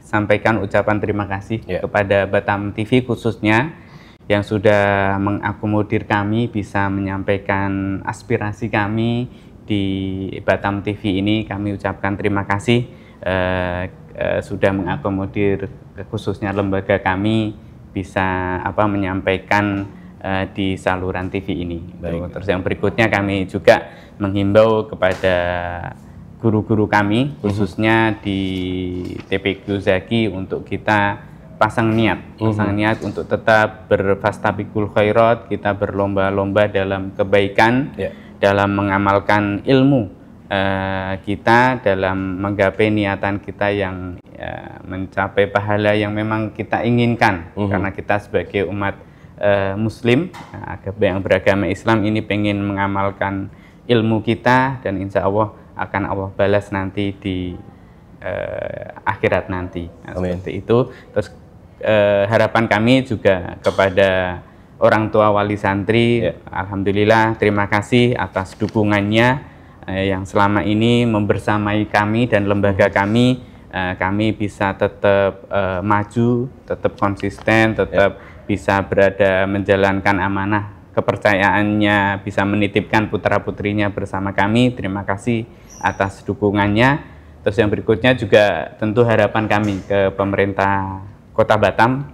sampaikan ucapan terima kasih kepada Batam TV khususnya yang sudah mengakomodir kami bisa menyampaikan aspirasi kami di Batam TV ini. Kami ucapkan terima kasih sudah mengakomodir khususnya lembaga kami bisa menyampaikan di saluran TV ini. Terus yang berikutnya kami juga menghimbau kepada guru-guru kami khususnya di TPQ Zaki untuk kita pasang niat untuk tetap berfastabiqul khairat, kita berlomba-lomba dalam kebaikan, dalam mengamalkan ilmu kita, dalam menggapai niatan kita yang mencapai pahala yang memang kita inginkan. Karena kita sebagai umat Muslim yang beragama Islam ini pengen mengamalkan ilmu kita dan insya Allah akan Allah balas nanti di akhirat nanti. Seperti itu. Terus harapan kami juga kepada orang tua wali santri, alhamdulillah terima kasih atas dukungannya yang selama ini membersamai kami dan lembaga kami. Kami bisa tetap maju, tetap konsisten, tetap bisa berada menjalankan amanah kepercayaannya, bisa menitipkan putra-putrinya bersama kami. Terima kasih atas dukungannya. Terus yang berikutnya juga tentu harapan kami ke pemerintah Kota Batam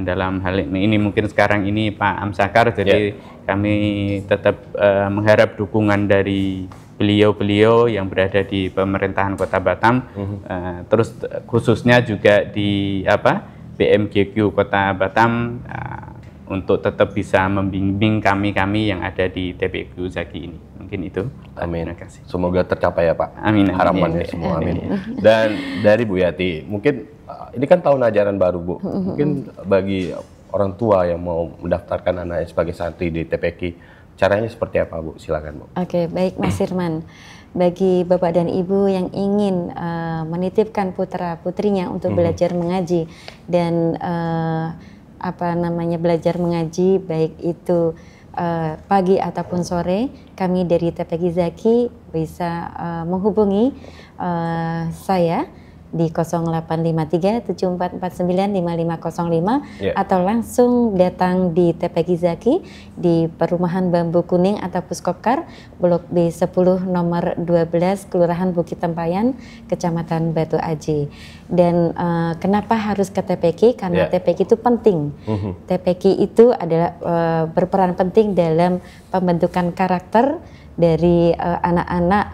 dalam hal ini mungkin sekarang ini Pak Amsakar, jadi kami tetap mengharap dukungan dari beliau-beliau yang berada di pemerintahan Kota Batam, terus khususnya juga di BMGQ Kota Batam untuk tetap bisa membimbing kami-kami yang ada di TPQ Zaki ini. Mungkin itu. Amin. Terima kasih. Semoga tercapai ya Pak. Amin. Harapannya semua. Amin. Dan dari Bu Yati, mungkin ini kan tahun ajaran baru Bu. Mungkin bagi orang tua yang mau mendaftarkan anaknya sebagai santri di TPQ, caranya seperti apa Bu? Silakan Bu. Oke, baik Mas Firman. Bagi Bapak dan Ibu yang ingin menitipkan putra putrinya untuk belajar mengaji dan belajar mengaji baik itu pagi ataupun sore, kami dari TPQ Zaki bisa menghubungi saya di 0853 7449 5505 atau langsung datang di TPQ Zaki di Perumahan Bambu Kuning atau Puskopkar Blok B10 nomor 12 Kelurahan Bukit Tempayan, Kecamatan Batu Aji. Dan kenapa harus ke TPQ? Karena TPQ itu penting. TPQ itu adalah berperan penting dalam pembentukan karakter dari anak-anak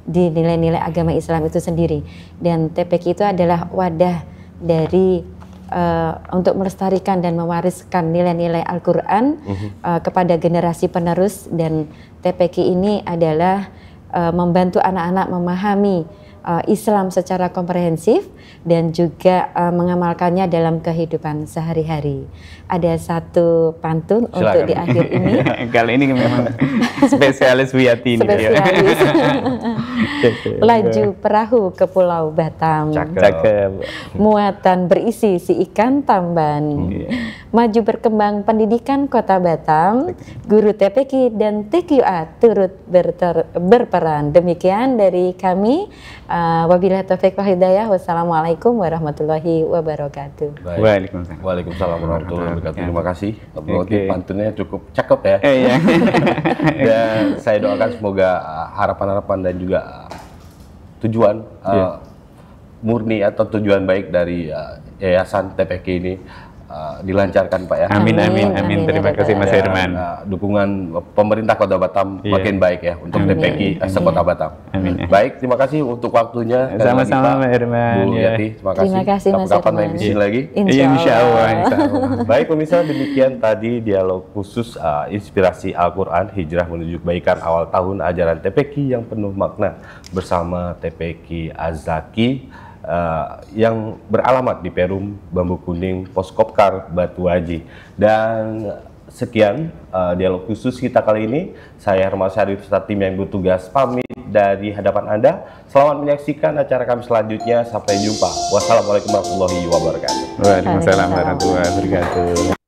di nilai-nilai agama Islam itu sendiri. Dan TPQ itu adalah wadah dari untuk melestarikan dan mewariskan nilai-nilai Al-Quran kepada generasi penerus. Dan TPQ ini adalah membantu anak-anak memahami Islam secara komprehensif dan juga mengamalkannya dalam kehidupan sehari-hari. Ada satu pantun untuk di akhir ini. Kali ini memang spesialis Bu Yati ini. Spesialis. Laju perahu ke Pulau Batam. Cakep. Muatan berisi si ikan tamban. Maju berkembang pendidikan Kota Batam. Guru TPQ dan TQA turut berperan. Demikian dari kami. Wabillahi taufiq wal hidayah. Wassalamualaikum warahmatullahi wabarakatuh. Waalaikumsalam warahmatullahi wabarakatuh. Terima kasih. Pantunnya cukup cakep ya. Dan saya doakan semoga harapan-harapan dan juga tujuan murni atau tujuan baik dari Yayasan TPQ ini dilancarkan Pak ya. Amin. Terima kasih Mas Herman. Dukungan pemerintah Kota Batam makin baik ya untuk TPQ Kota Batam. Amin. Baik, terima kasih untuk waktunya. Sama-sama Mas Herman. Bu Yati, terima kasih. Kapan main di sini lagi? Insya Allah. Baik pemirsa, demikian tadi dialog khusus inspirasi Al-Quran Hijrah menuju kebaikan awal tahun ajaran TPQ yang penuh makna bersama TPQ Zaki yang beralamat di Perum Bambu Kuning Puskopkar Batu Aji. Dan sekian dialog khusus kita kali ini. Saya Herman Syarif serta tim yang bertugas pamit dari hadapan Anda. Selamat menyaksikan acara kami selanjutnya. Sampai jumpa. Wassalamualaikum warahmatullahi wabarakatuh. Waalaikumsalam warahmatullahi wabarakatuh.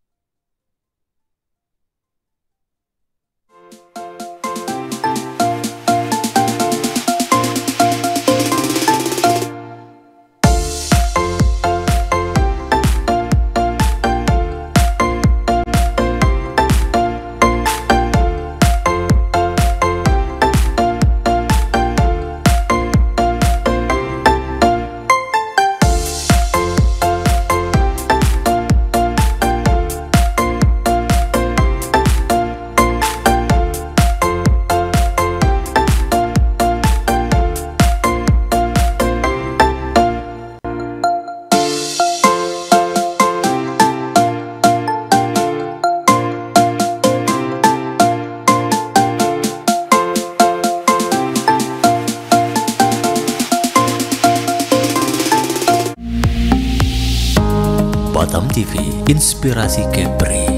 Batam TV, inspirasi Kepri.